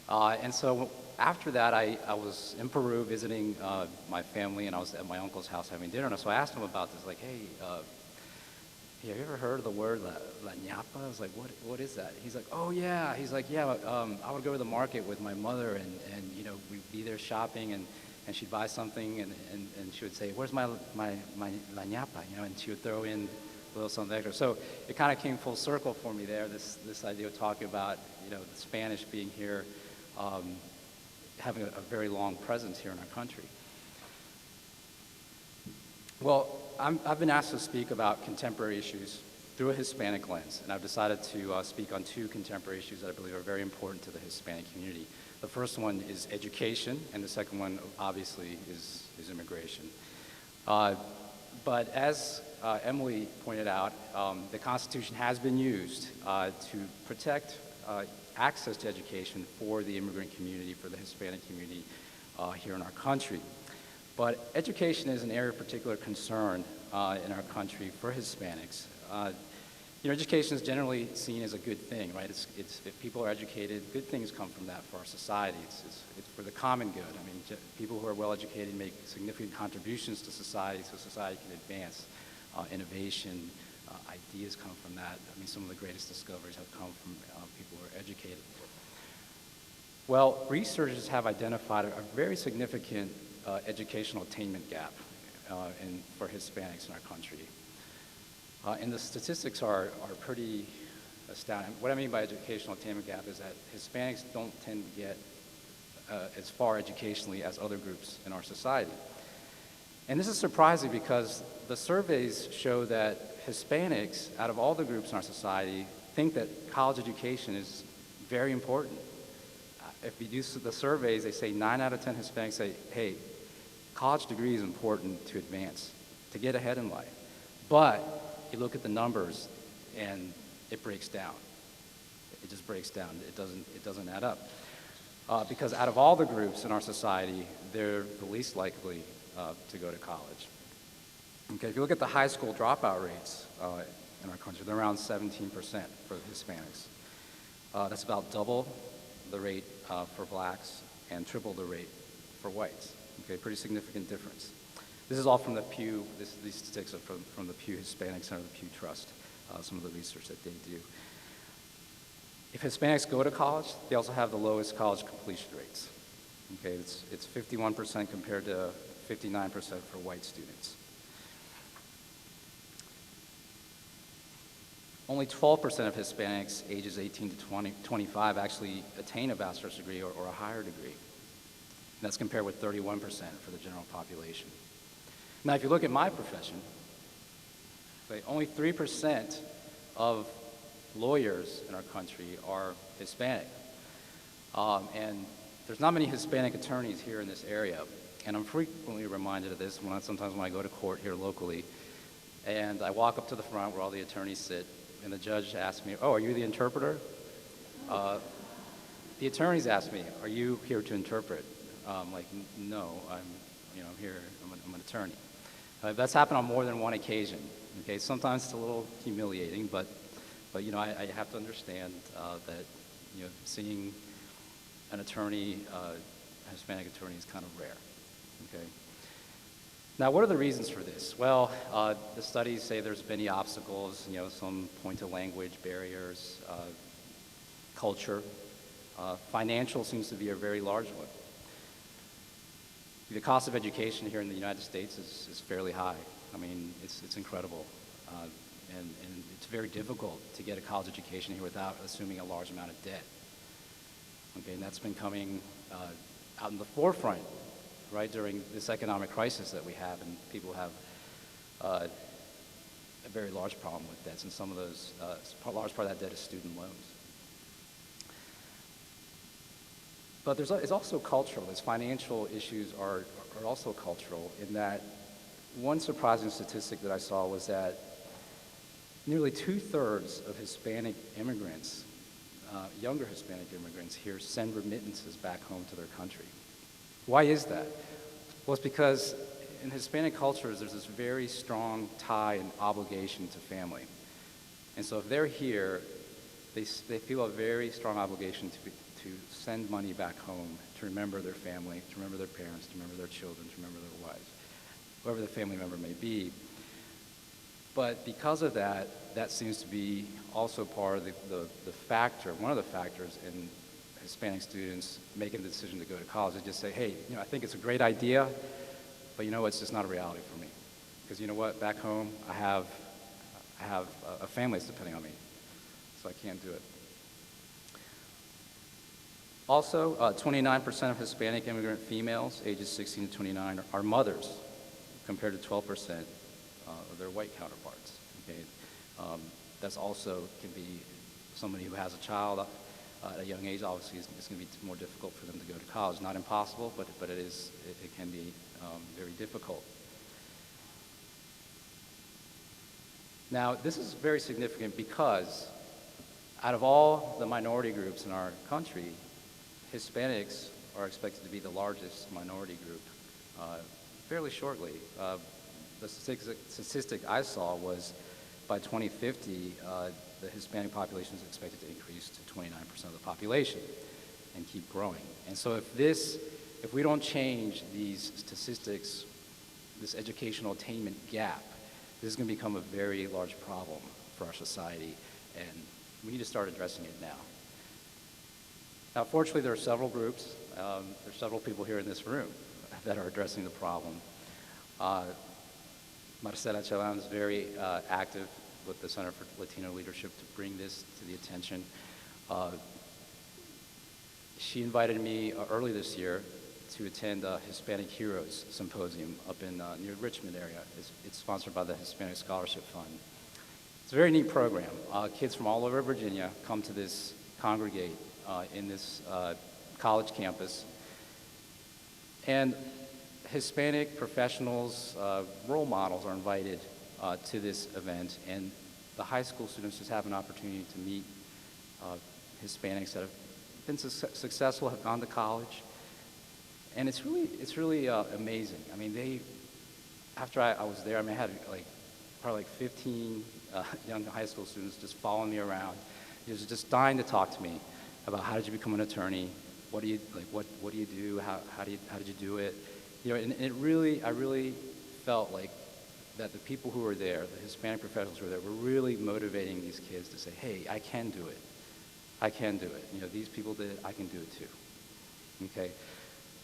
[SPEAKER 7] and so after that, I was in Peru visiting my family, and I was at my uncle's house having dinner, and so I asked him about this, like, hey, have you ever heard of the word la ñapa? I was like, what is that? He's like, oh yeah. He's like, yeah, I would go to the market with my mother, and we'd be there shopping, and she'd buy something, and she would say, where's my la ñapa? And she would throw in a little something extra. So it kind of came full circle for me there, this idea of talking about, the Spanish being here, having a very long presence here in our country. Well, I've been asked to speak about contemporary issues through a Hispanic lens, and I've decided to speak on two contemporary issues that I believe are very important to the Hispanic community. The first one is education, and the second one, obviously, is immigration. But as Emily pointed out, the Constitution has been used to protect access to education for the immigrant community, for the Hispanic community here in our country. But education is an area of particular concern in our country for Hispanics. Education is generally seen as a good thing, right? It's if people are educated, good things come from that for our society. It's for the common good. I mean, people who are well educated make significant contributions to society, so society can advance. Innovation, ideas come from that. I mean, some of the greatest discoveries have come from people who are educated. Well, researchers have identified a very significant educational attainment gap for Hispanics in our country. And the statistics are pretty astounding. What I mean by educational attainment gap is that Hispanics don't tend to get as far educationally as other groups in our society. And this is surprising because the surveys show that Hispanics, out of all the groups in our society, think that college education is very important. If you do the surveys, they say 9 out of 10 Hispanics say, hey, college degree is important to advance, to get ahead in life. But you look at the numbers and it breaks down. It just breaks down. It doesn't add up. Because out of all the groups in our society, they're the least likely to go to college. Okay, if you look at the high school dropout rates in our country, they're around 17% for Hispanics. That's about double the rate for blacks and triple the rate for whites. Okay, pretty significant difference. This is all from the Pew, these statistics are from the Pew Hispanic Center, the Pew Trust, some of the research that they do. If Hispanics go to college, they also have the lowest college completion rates. Okay, it's 51% compared to 59% for white students. Only 12% of Hispanics ages 18 to 25 actually attain a bachelor's degree or a higher degree. And that's compared with 31% for the general population. Now, if you look at my profession, only 3% of lawyers in our country are Hispanic. And there's not many Hispanic attorneys here in this area. And I'm frequently reminded of this sometimes when I go to court here locally. And I walk up to the front where all the attorneys sit, and the judge asks me, oh, are you the interpreter? The attorneys ask me, are you here to interpret? I'm like, no, I'm here, I'm an attorney. That's happened on more than one occasion. Okay, sometimes it's a little humiliating, but I have to understand that seeing an attorney, a Hispanic attorney, is kind of rare. Okay. Now, what are the reasons for this? Well, the studies say there's many obstacles. Some point to language barriers, culture. Financial seems to be a very large one. The cost of education here in the United States is fairly high. I mean, it's incredible. And it's very difficult to get a college education here without assuming a large amount of debt. Okay, and that's been coming out in the forefront, right, during this economic crisis that we have, and people have a very large problem with debts, and some of those, a large part of that debt is student loans. But it's also cultural. These financial issues are also cultural in that one surprising statistic that I saw was that Nearly 2/3 of Hispanic immigrants, younger Hispanic immigrants here, send remittances back home to their country. Why is that? Well, it's because in Hispanic cultures, there's this very strong tie and obligation to family. And so if they're here, they feel a very strong obligation to send money back home, to remember their family, to remember their parents, to remember their children, to remember their wives, whoever the family member may be. But because of that, that seems to be also part of the factor, one of the factors in Hispanic students making the decision to go to college. They just say, hey, I think it's a great idea, but it's just not a reality for me. Because you know what, back home, I have a family that's depending on me, so I can't do it. Also, 29% of Hispanic immigrant females ages 16 to 29 are mothers, compared to 12% of their white counterparts. Okay? That's also can be somebody who has a child at a young age. Obviously, it's going to be more difficult for them to go to college. Not impossible, but it can be very difficult. Now, this is very significant because out of all the minority groups in our country, Hispanics are expected to be the largest minority group fairly shortly. The statistic I saw was by 2050, the Hispanic population is expected to increase to 29% of the population and keep growing. And so if we don't change these statistics, this educational attainment gap, this is going to become a very large problem for our society, and we need to start addressing it now. Now, fortunately, there are several groups, there's several people here in this room that are addressing the problem. Marcela Chalan is very active with the Center for Latino Leadership to bring this to the attention. She invited me early this year to attend a Hispanic Heroes Symposium up in near Richmond area. It's sponsored by the Hispanic Scholarship Fund. It's a very neat program. Kids from all over Virginia come to this congregate in this college campus. And Hispanic professionals, role models are invited to this event, and the high school students just have an opportunity to meet Hispanics that have been successful, have gone to college, and it's really amazing. I mean, after I was there, I had probably 15 young high school students just following me around, just dying to talk to me about how did you become an attorney, what do you do, how did you do it. And I really felt like that the people who were there, the Hispanic professionals who were there, were really motivating these kids to say, hey, I can do it. I can do it. These people did it, I can do it too. Okay?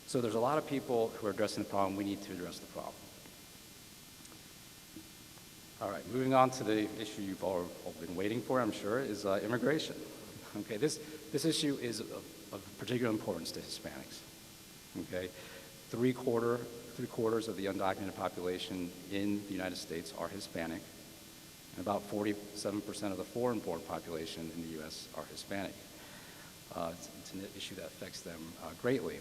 [SPEAKER 7] So there's a lot of people who are addressing the problem. We need to address the problem. All right, moving on to the issue you've all been waiting for, I'm sure, is immigration. Okay, this issue is of particular importance to Hispanics. Okay? Three-quarters of the undocumented population in the United States are Hispanic, and about 47% of the foreign-born population in the U.S. are Hispanic. It's an issue that affects them greatly.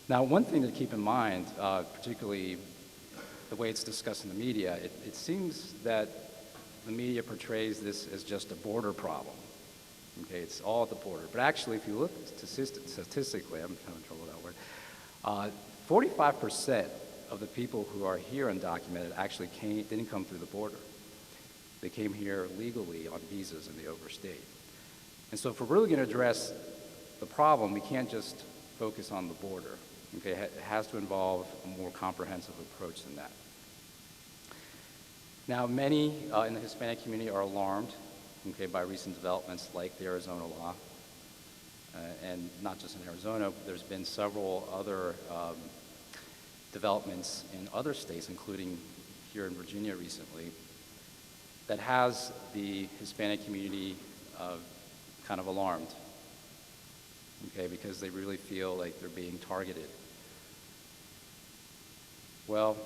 [SPEAKER 7] Now, one thing to keep in mind, particularly the way it's discussed in the media, it seems that the media portrays this as just a border problem. Okay, it's all at the border. But actually, if you look statistically, I'm having trouble with that word, 45% of the people who are here undocumented actually didn't come through the border. They came here legally on visas and they overstayed. And so if we're really going to address the problem, we can't just focus on the border. Okay, it has to involve a more comprehensive approach than that. Now, many in the Hispanic community are alarmed, by recent developments like the Arizona law. And not just in Arizona, there's been several other developments in other states, including here in Virginia recently, that has the Hispanic community kind of alarmed, because they really feel like they're being targeted. Well,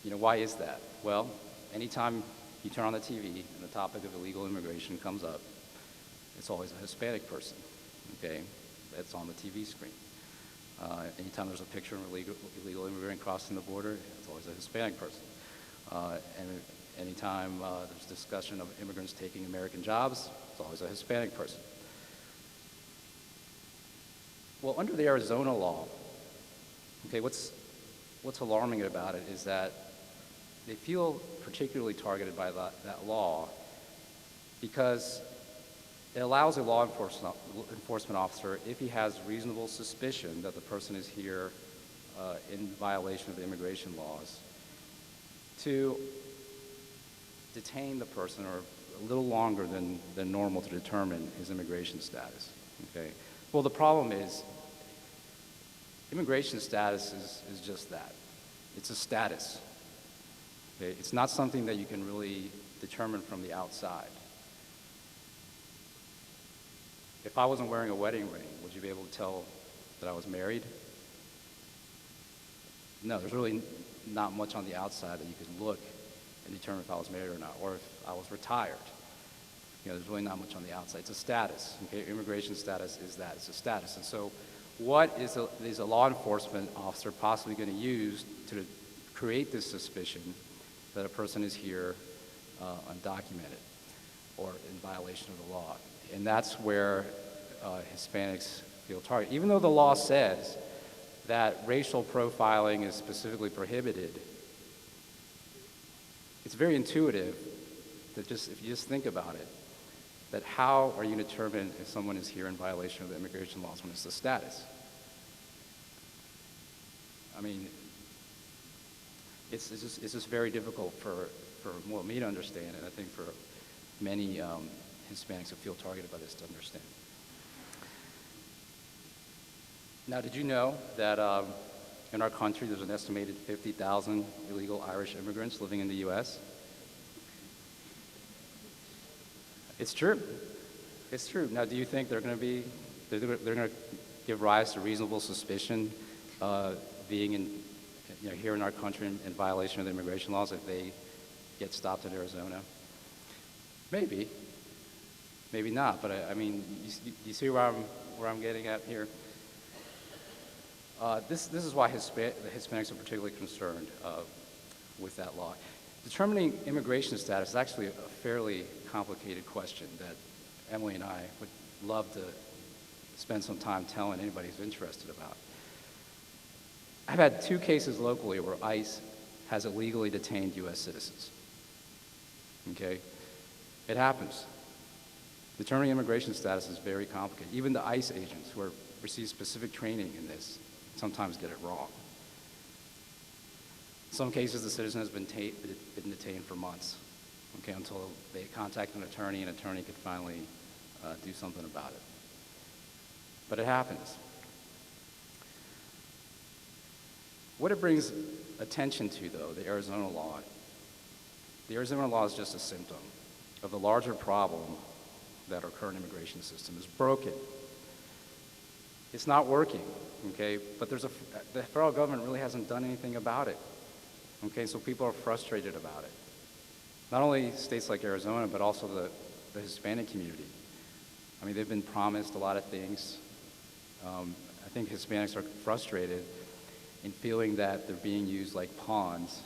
[SPEAKER 7] why is that? Well, anytime you turn on the TV and the topic of illegal immigration comes up, it's always a Hispanic person, that's on the TV screen. Anytime there's a picture of an illegal immigrant crossing the border, it's always a Hispanic person. And Anytime there's discussion of immigrants taking American jobs, it's always a Hispanic person. Well, under the Arizona law, okay, what's alarming about it is that they feel particularly targeted by that law because it allows a law enforcement officer, if he has reasonable suspicion that the person is here in violation of the immigration laws, to detain the person or a little longer than normal to determine his immigration status. Okay. Well, the problem is immigration status is just that. It's a status. Okay. It's not something that you can really determine from the outside. If I wasn't wearing a wedding ring, would you be able to tell that I was married? No, there's really not much on the outside that you could look and determine if I was married or not, or if I was retired. There's really not much on the outside. It's a status. Okay? Immigration status is that. It's a status. And so what is a law enforcement officer possibly going to use to create this suspicion that a person is here undocumented or in violation of the law? And that's where Hispanics feel targeted. Even though the law says that racial profiling is specifically prohibited, it's very intuitive that if you just think about it, that how are you determined if someone is here in violation of the immigration laws when it's the status? I mean, it's just very difficult for me to understand, and I think for many Hispanics who feel targeted by this to understand. Now, did you know that in our country there's an estimated 50,000 illegal Irish immigrants living in the U.S.? It's true. It's true. Now, do you think they're going to give rise to reasonable suspicion being here in our country in violation of the immigration laws if they get stopped in Arizona? Maybe. Maybe not, but I mean, you see where I'm getting at here? This is why the Hispanics are particularly concerned with that law. Determining immigration status is actually a fairly complicated question that Emily and I would love to spend some time telling anybody who's interested about. I've had 2 cases locally where ICE has illegally detained U.S. citizens. Okay? It happens. Determining immigration status is very complicated. Even the ICE agents who receive specific training in this sometimes get it wrong. In some cases, the citizen has been detained for months, okay, until they contact an attorney and an attorney could finally do something about it. But it happens. What it brings attention to, though, the Arizona law is just a symptom of the larger problem that our current immigration system is broken. It's not working, okay? But the federal government really hasn't done anything about it, okay? So people are frustrated about it. Not only states like Arizona, but also the Hispanic community. I mean, they've been promised a lot of things. I think Hispanics are frustrated in feeling that they're being used like pawns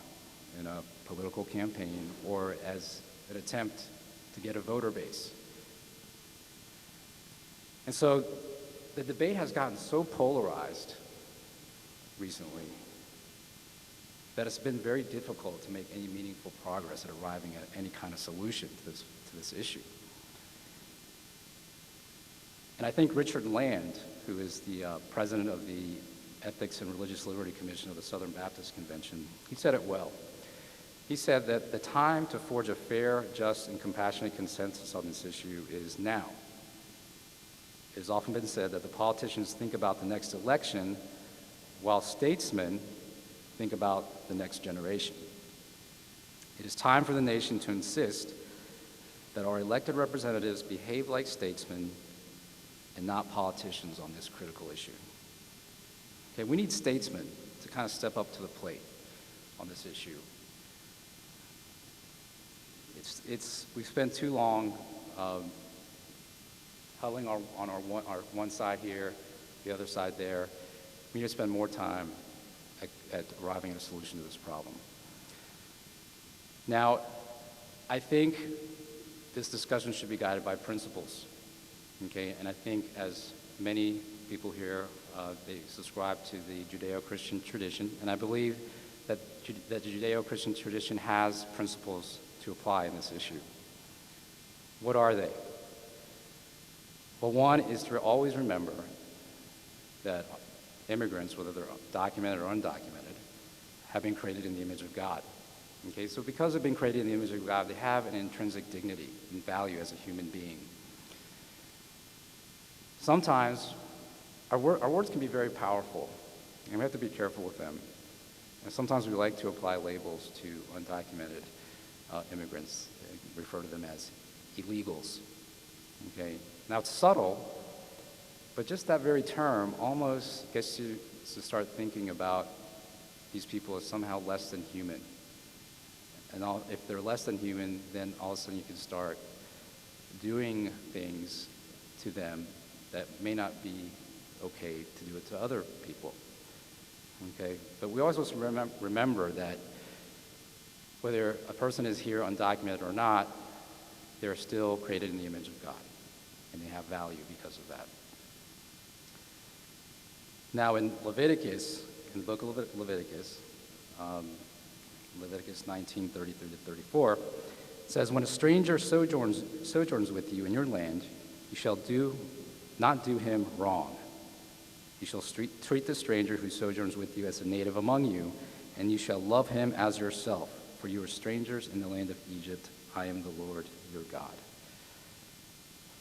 [SPEAKER 7] in a political campaign or as an attempt to get a voter base. And so the debate has gotten so polarized recently that it's been very difficult to make any meaningful progress at arriving at any kind of solution to this issue. And I think Richard Land, who is the president of the Ethics and Religious Liberty Commission of the Southern Baptist Convention, he said it well. He said that the time to forge a fair, just, and compassionate consensus on this issue is now. It has often been said that the politicians think about the next election while statesmen think about the next generation. It is time for the nation to insist that our elected representatives behave like statesmen and not politicians on this critical issue. Okay, we need statesmen to kind of step up to the plate on this issue. We've spent too long huddling on our one side here, the other side there. We need to spend more time at arriving at a solution to this problem. Now, I think this discussion should be guided by principles, okay? And I think as many people here, they subscribe to the Judeo-Christian tradition, and I believe that the Judeo-Christian tradition has principles to apply in this issue. What are they? Well, one is to always remember that immigrants, whether they're documented or undocumented, have been created in the image of God. Okay, so because they've been created in the image of God, they have an intrinsic dignity and value as a human being. Sometimes our words can be very powerful, and we have to be careful with them. And sometimes we like to apply labels to undocumented immigrants, refer to them as illegals. Okay, now it's subtle, but just that very term almost gets you to start thinking about these people as somehow less than human. And if they're less than human, then all of a sudden you can start doing things to them that may not be okay to do it to other people. Okay, but we always must remember that whether a person is here undocumented or not, they're still created in the image of God, and they have value because of that. Now in Leviticus, in the book of Leviticus, Leviticus 19:33 to 34, it says, "When a stranger sojourns with you in your land, you shall not do him wrong. You shall treat the stranger who sojourns with you as a native among you, and you shall love him as yourself, for you are strangers in the land of Egypt. I am the Lord your God."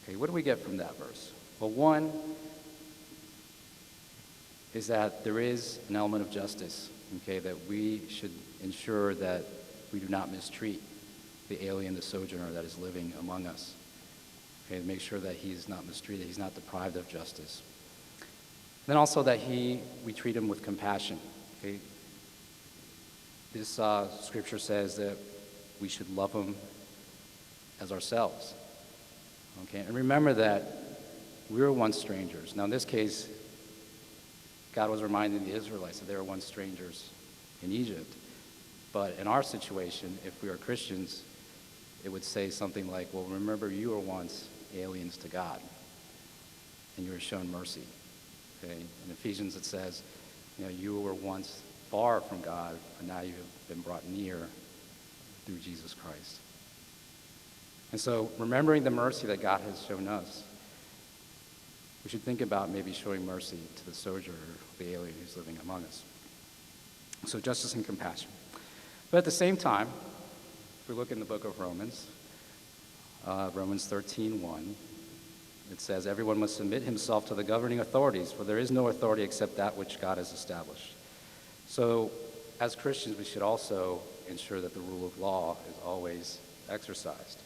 [SPEAKER 7] Okay, what do we get from that verse? Well, one is that there is an element of justice, okay, that we should ensure that we do not mistreat the alien, the sojourner that is living among us. Okay, to make sure that he's not mistreated, he's not deprived of justice. Then also that we treat him with compassion. Okay? This scripture says that we should love him as ourselves. Okay, and remember that we were once strangers. Now in this case, God was reminding the Israelites that they were once strangers in Egypt. But in our situation, if we are Christians, it would say something like, well, remember you were once aliens to God, and you were shown mercy. Okay? In Ephesians it says, you were once far from God, but now you have been brought near through Jesus Christ. And so remembering the mercy that God has shown us, we should think about maybe showing mercy to the sojourner, the alien who's living among us. So justice and compassion. But at the same time, if we look in the book of Romans, Romans 13:1, it says, "Everyone must submit himself to the governing authorities, for there is no authority except that which God has established." So as Christians, we should also ensure that the rule of law is always exercised.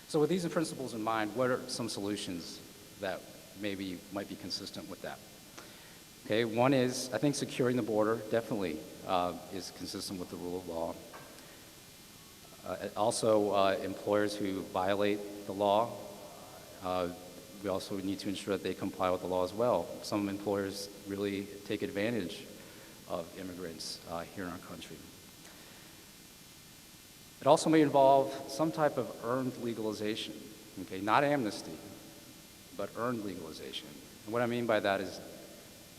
[SPEAKER 7] So with these principles in mind, what are some solutions that maybe might be consistent with that? Okay, one is, I think securing the border definitely is consistent with the rule of law. Also, employers who violate the law, we also need to ensure that they comply with the law as well. Some employers really take advantage of immigrants here in our country. It also may involve some type of earned legalization, okay, not amnesty, but earned legalization. And what I mean by that is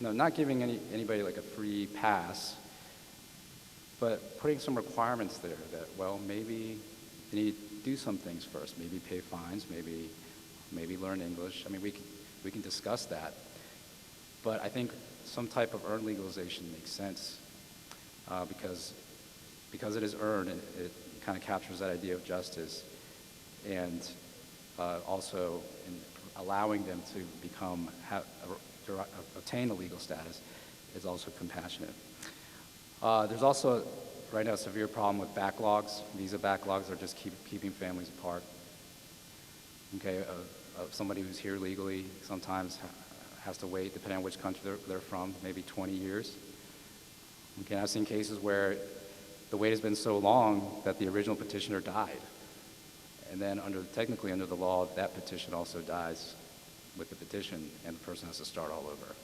[SPEAKER 7] not giving anybody like a free pass, but putting some requirements there that, well, maybe they need to do some things first, maybe pay fines, maybe learn English. I mean, we can discuss that, but I think some type of earned legalization makes sense because it is earned, and it kind of captures that idea of justice, and also in allowing them to obtain a legal status is also compassionate. There's also right now a severe problem with backlogs. Visa backlogs are just keeping families apart. Okay, somebody who's here legally sometimes has to wait, depending on which country they're from, maybe 20 years. Okay, I've seen cases where the wait has been so long that the original petitioner died. And then technically under the law, that petition also dies with the petition, and the person has to start all over.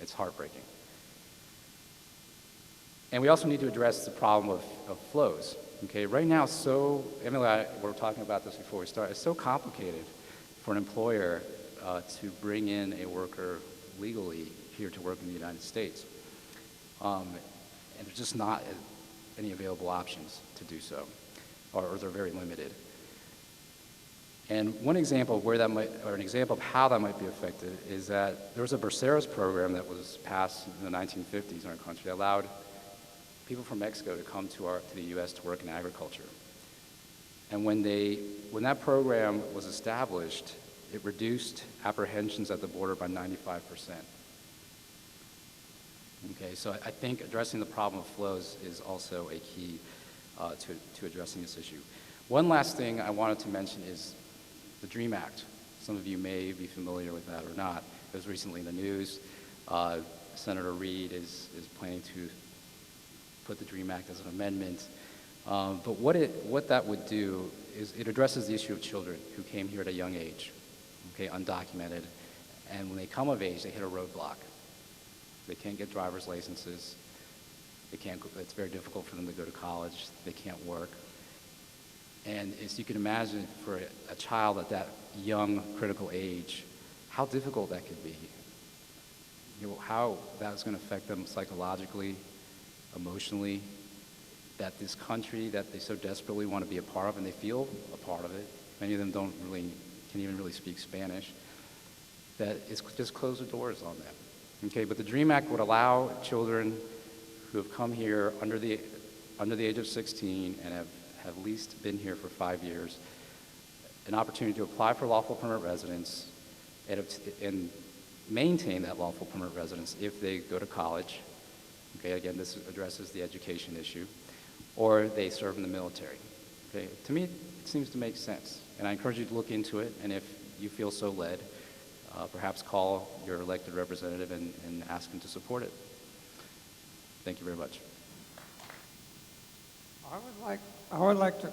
[SPEAKER 7] It's heartbreaking. And we also need to address the problem of flows. Okay, right now, Emily and I were talking about this before we started, it's so complicated for an employer to bring in a worker legally here to work in the United States. And there's just not any available options to do so, or they're very limited. And one example of where that might, or an example of how that might be affected, is that there was a Braceros program that was passed in the 1950s in our country that allowed people from Mexico to come to the U.S. to work in agriculture. And when that program was established, it reduced apprehensions at the border by 95%. Okay, so I think addressing the problem of flows is also a key to addressing this issue. One last thing I wanted to mention is the DREAM Act. Some of you may be familiar with that or not. It was recently in the news. Senator Reid is planning to put the DREAM Act as an amendment. But what that would do is it addresses the issue of children who came here at a young age, okay, undocumented, and when they come of age, they hit a roadblock. They can't get driver's licenses. It's very difficult for them to go to college. They can't work. And as you can imagine, for a child at that young, critical age, how difficult that could be. You know, how that's going to affect them psychologically, emotionally, that this country that they so desperately want to be a part of, and they feel a part of it, many of them can't even really speak Spanish, that it's just close the doors on them. Okay, but the DREAM Act would allow children who have come here under the age of 16 and have at least been here for 5 years an opportunity to apply for lawful permanent residence and maintain that lawful permanent residence if they go to college. Okay, again, this addresses the education issue, or they serve in the military. Okay, to me, it seems to make sense, and I encourage you to look into it, and if you feel so led, perhaps call your elected representative and ask him to support it. Thank you very much.
[SPEAKER 8] I would like to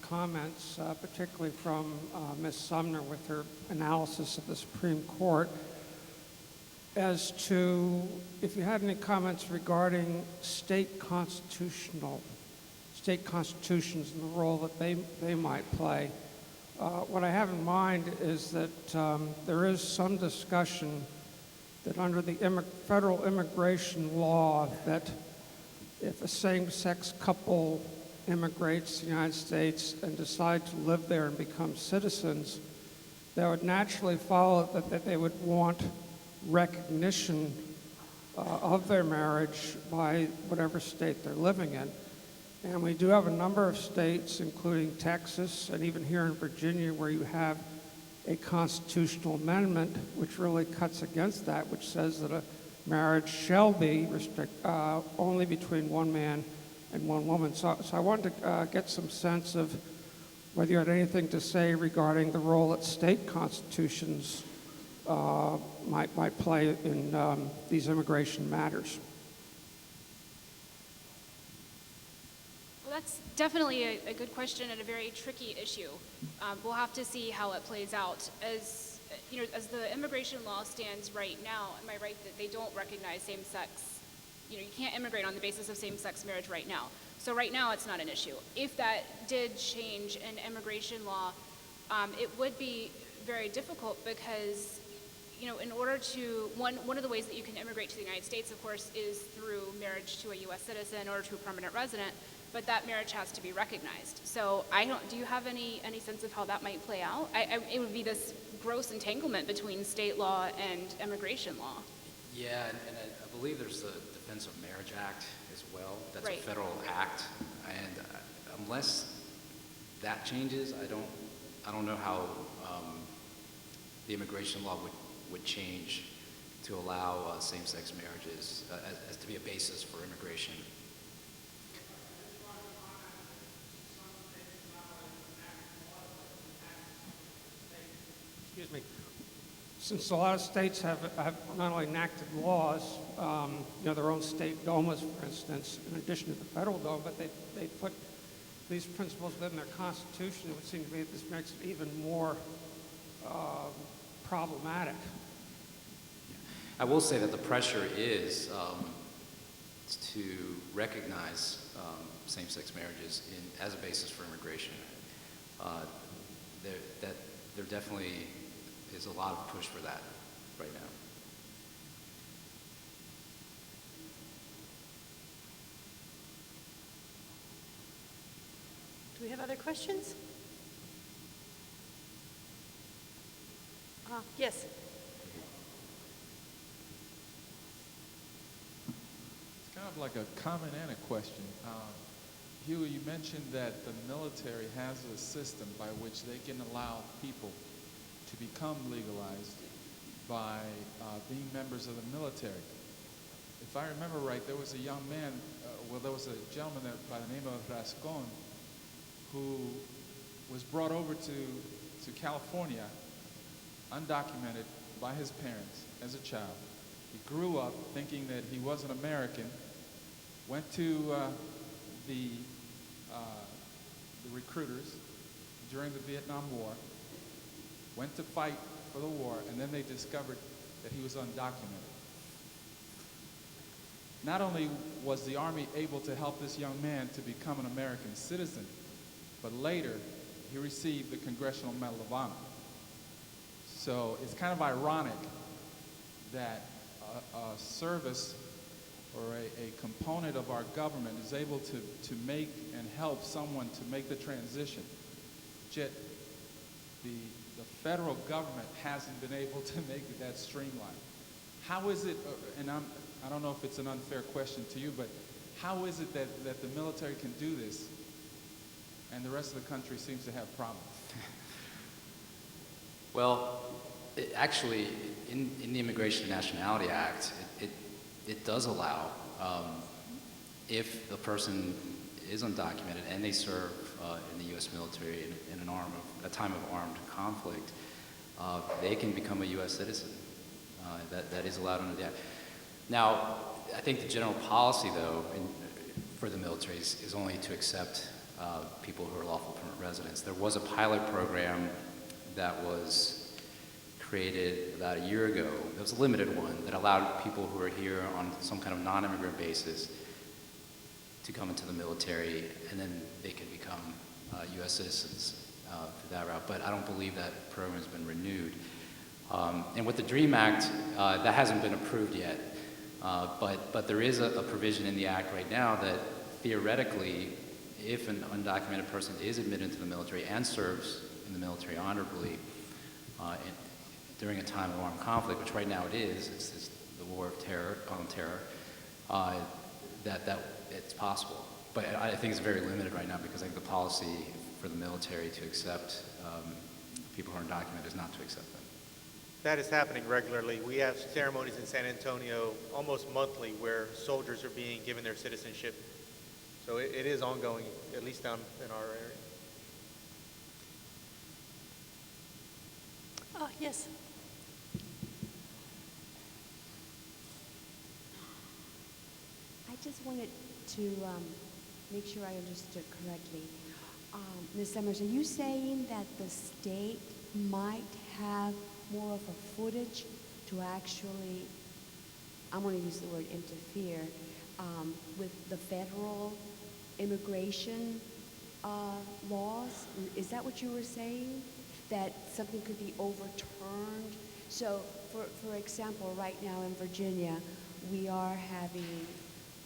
[SPEAKER 8] comments, particularly from Ms. Sumner with her analysis of the Supreme Court, as to if you had any comments regarding state constitutions and the role that they might play. What I have in mind is that there is some discussion that under the federal immigration law, that if a same-sex couple immigrates to the United States and decide to live there and become citizens, that would naturally follow that they would want recognition of their marriage by whatever state they're living in. And we do have a number of states, including Texas and even here in Virginia, where you have a constitutional amendment which really cuts against that, which says that a marriage shall be only between one man and one woman. So I wanted to get some sense of whether you had anything to say regarding the role that state constitutions might play in these immigration matters.
[SPEAKER 6] Well, that's definitely a good question and a very tricky issue. We'll have to see how it plays out. As the immigration law stands right now, am I right that they don't recognize same-sex? You can't immigrate on the basis of same-sex marriage right now. So right now, it's not an issue. If that did change in immigration law, it would be very difficult because, in order to, one of the ways that you can immigrate to the United States, of course, is through marriage to a U.S. citizen or to a permanent resident, but that marriage has to be recognized. So do you have any sense of how that might play out? It would be this gross entanglement between state law and immigration law.
[SPEAKER 7] Yeah, and I believe there's the Defense of Marriage Act as well. That's
[SPEAKER 6] right.
[SPEAKER 7] A federal act, and unless that changes, I don't know how the immigration law would change to allow same-sex marriages as to be a basis for immigration.
[SPEAKER 8] Excuse me. Since a lot of states have not only enacted laws, their own state DOMAs, for instance, in addition to the federal DOMA, but they put these principles within their constitution, it would seem to me that this makes it even more problematic.
[SPEAKER 7] I will say that the pressure is to recognize same-sex marriages as a basis for immigration. There definitely is a lot of push for that right now.
[SPEAKER 4] Do we have other questions? Yes.
[SPEAKER 9] It's kind of like a comment and a question. Hugo, you mentioned that the military has a system by which they can allow people to become legalized by being members of the military. If I remember right, there was a young man, there was a gentleman by the name of Rascon who was brought over to California undocumented by his parents as a child. He grew up thinking that he was an American, went to the recruiters during the Vietnam War, went to fight for the war, and then they discovered that he was undocumented. Not only was the Army able to help this young man to become an American citizen, but later he received the Congressional Medal of Honor. So it's kind of ironic that a service or a component of our government is able to make and help someone to make the transition, yet the federal government hasn't been able to make that streamline. How is it, and I don't know if it's an unfair question to you, but how is it that the military can do this and the rest of the country seems to have problems?
[SPEAKER 7] Well, actually, in the Immigration and Nationality Act, it does allow, if the person is undocumented and they serve in the U.S. military in a time of armed conflict, they can become a U.S. citizen. That is allowed under the Act. Now, I think the general policy, though, for the military is only to accept people who are lawful permanent residents. There was a pilot program that was created about a year ago. It was a limited one that allowed people who are here on some kind of non-immigrant basis to come into the military, and then they could become U.S. citizens through that route. But I don't believe that program has been renewed. And with the DREAM Act, that hasn't been approved yet. But there is a provision in the Act right now that theoretically, if an undocumented person is admitted into the military and serves in the military honorably during a time of armed conflict, which right now it's the war of terror, on terror, that it's possible. But I think it's very limited right now because I think the policy for the military to accept people who are undocumented is not to accept them.
[SPEAKER 5] That is happening regularly. We have ceremonies in San Antonio almost monthly where soldiers are being given their citizenship. So it is ongoing, at least down in our area.
[SPEAKER 4] Yes.
[SPEAKER 10] I just wanted to make sure I understood correctly. Ms. Summers, are you saying that the state might have more of a footage to actually, I'm going to use the word interfere, with the federal immigration laws? Is that what you were saying? That something could be overturned? So, for example, right now in Virginia, we are having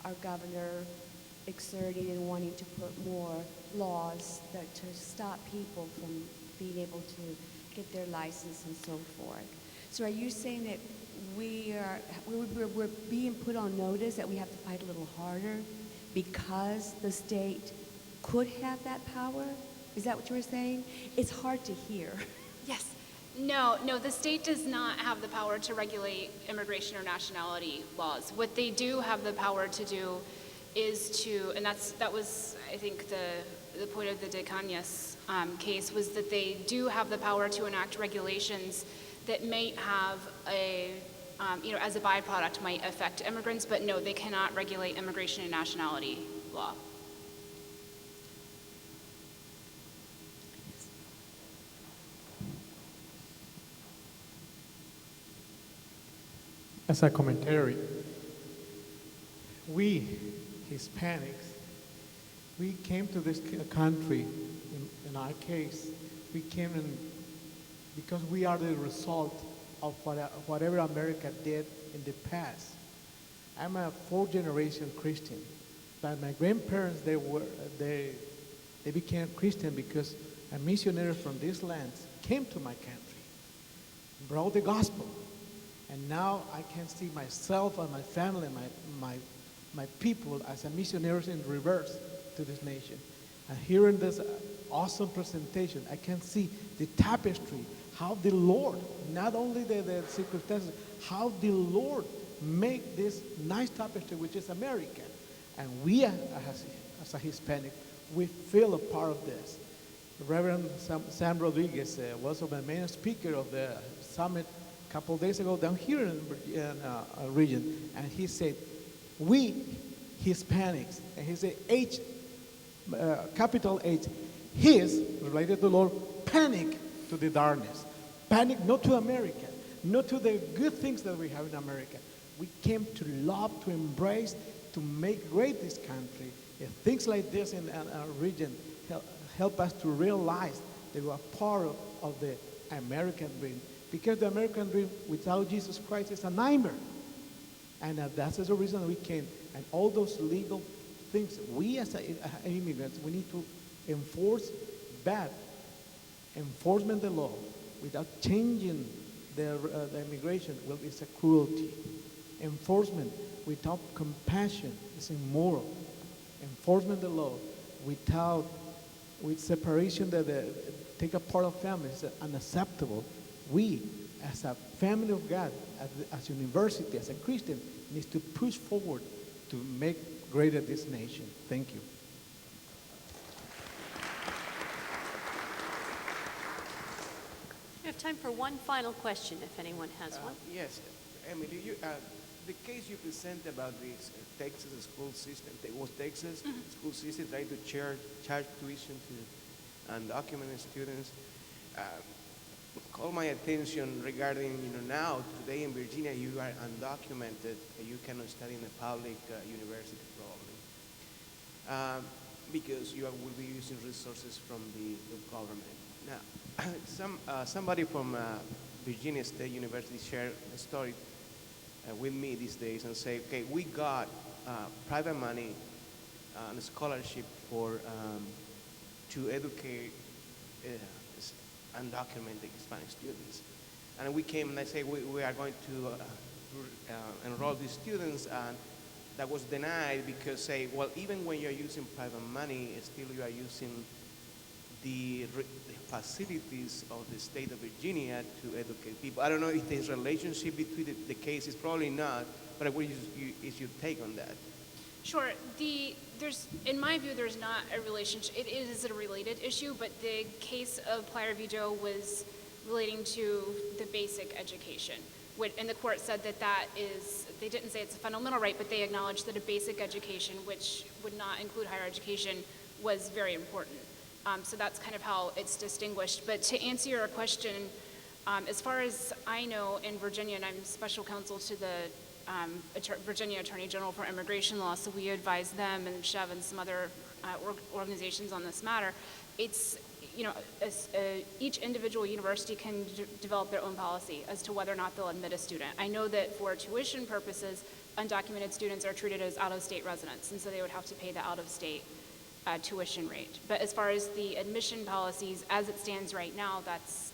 [SPEAKER 10] our governor exerting and wanting to put more laws to stop people from being able to get their license and so forth. So are you saying that we're being put on notice that we have to fight a little harder because the state could have that power? Is that what you were saying? It's hard to hear.
[SPEAKER 6] Yes. No, the state does not have the power to regulate immigration or nationality laws. What they do have the power to do is to, and that was, I think, the point of the De Cañas case, was that they do have the power to enact regulations that might have as a byproduct, might affect immigrants, but no, they cannot regulate immigration and nationality law.
[SPEAKER 11] As a commentary, we, Hispanics, we came to this country, in our case, we came in because we are the result of whatever America did in the past. I'm a fourth-generation Christian, but my grandparents, they became Christian because a missionary from these lands came to my country, brought the gospel, and now I can see myself and my family, my people as a missionaries in reverse to this nation. And here in this awesome presentation, I can see the tapestry, how the Lord, not only the circumstances, how the Lord make this nice tapestry, which is America. And we, as a Hispanic, we feel a part of this. Reverend Sam Rodriguez was the main speaker of the summit a couple of days ago down here in Regent, and he said, we Hispanics, and he said H, capital H, his, related to Lord, panic to the darkness. Panic not to America, not to the good things that we have in America. We came to love, to embrace, to make great this country. If things like this in our region help us to realize that we are part of the American dream. Because the American dream without Jesus Christ is a nightmare. And that's the reason we came. And all those legal things, we as immigrants, we need to enforce bad enforcement of the law without changing the immigration. Well, it's a cruelty. Enforcement without compassion is immoral. Enforcement of the law with separation that take a part of family is unacceptable. We, as a family of God, as a university, as a Christian, needs to push forward to make greater this nation. Thank you.
[SPEAKER 4] We have time for one final question, if anyone has one.
[SPEAKER 12] Yes, Emily, the case you present about this Texas school system, Texas school system trying to charge tuition to undocumented students, called my attention regarding, now today in Virginia you are undocumented, you cannot study in a public university probably, because you will be using resources from the government. Now, somebody from Virginia State University shared a story with me these days and say, okay, we got private money and a scholarship to educate undocumented Hispanic students. And we came and I say, we are going to enroll these students, and that was denied because say, well, even when you're using private money, still you are using the facilities of the state of Virginia to educate people. I don't know if there's a relationship between the cases, probably not, but what is your take on that?
[SPEAKER 6] Sure. In my view, there's not a relationship. It is a related issue, but the case of Playa Vido was relating to the basic education. And the court said that they didn't say it's a fundamental right, but they acknowledged that a basic education, which would not include higher education, was very important. So that's kind of how it's distinguished. But to answer your question, as far as I know, in Virginia, and I'm special counsel to the Virginia Attorney General for Immigration Law, so we advise them and Chev and some other organizations on this matter. It's, each individual university can develop their own policy as to whether or not they'll admit a student. I know that for tuition purposes, undocumented students are treated as out-of-state residents, and so they would have to pay the out-of-state tuition rate. But as far as the admission policies, as it stands right now, that's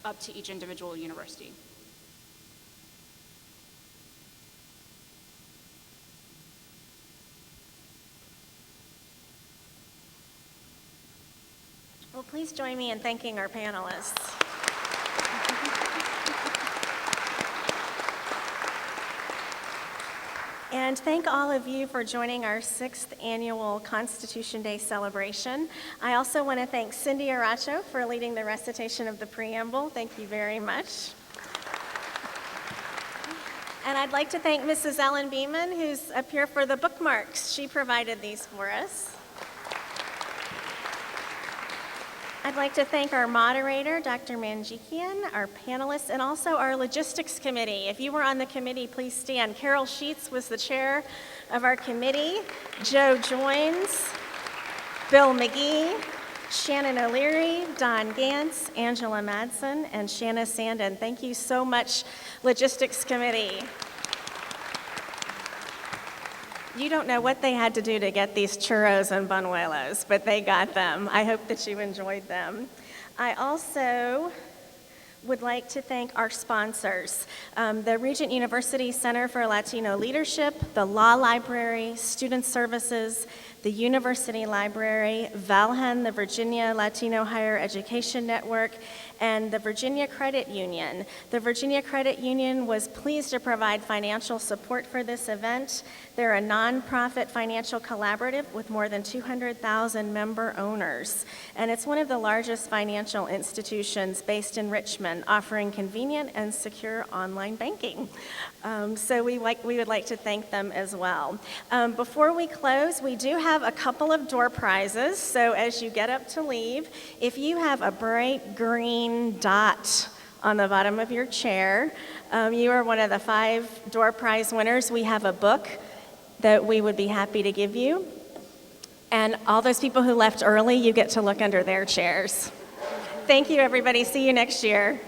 [SPEAKER 6] up to each individual university.
[SPEAKER 1] Well, please join me in thanking our panelists. And thank all of you for joining our 6th annual Constitution Day celebration. I also want to thank Cindy Aracho for leading the recitation of the preamble. Thank you very much. And I'd like to thank Mrs. Ellen Beeman, who's up here for the bookmarks. She provided these for us. I'd like to thank our moderator, Dr. Manjikian, our panelists, and also our logistics committee. If you were on the committee, please stand. Carol Sheets was the chair of our committee. Joe Joins, Bill McGee, Shannon O'Leary, Don Gantz, Angela Madsen, and Shanna Sandin. Thank you so much, Logistics Committee. You don't know what they had to do to get these churros and buñuelos, but they got them. I hope that you enjoyed them. I also would like to thank our sponsors, the Regent University Center for Latino Leadership, the Law Library, Student Services, the University Library, Valhen, the Virginia Latino Higher Education Network, and the Virginia Credit Union. The Virginia Credit Union was pleased to provide financial support for this event. They're a nonprofit financial collaborative with more than 200,000 member owners, and it's one of the largest financial institutions based in Richmond, offering convenient and secure online banking. So we would like to thank them as well. Before we close, we do have a couple of door prizes, so as you get up to leave, if you have a bright green dot on the bottom of your chair, you are one of the 5 door prize winners. We have a book that we would be happy to give you. And all those people who left early, you get to look under their chairs. Thank you, everybody. See you next year.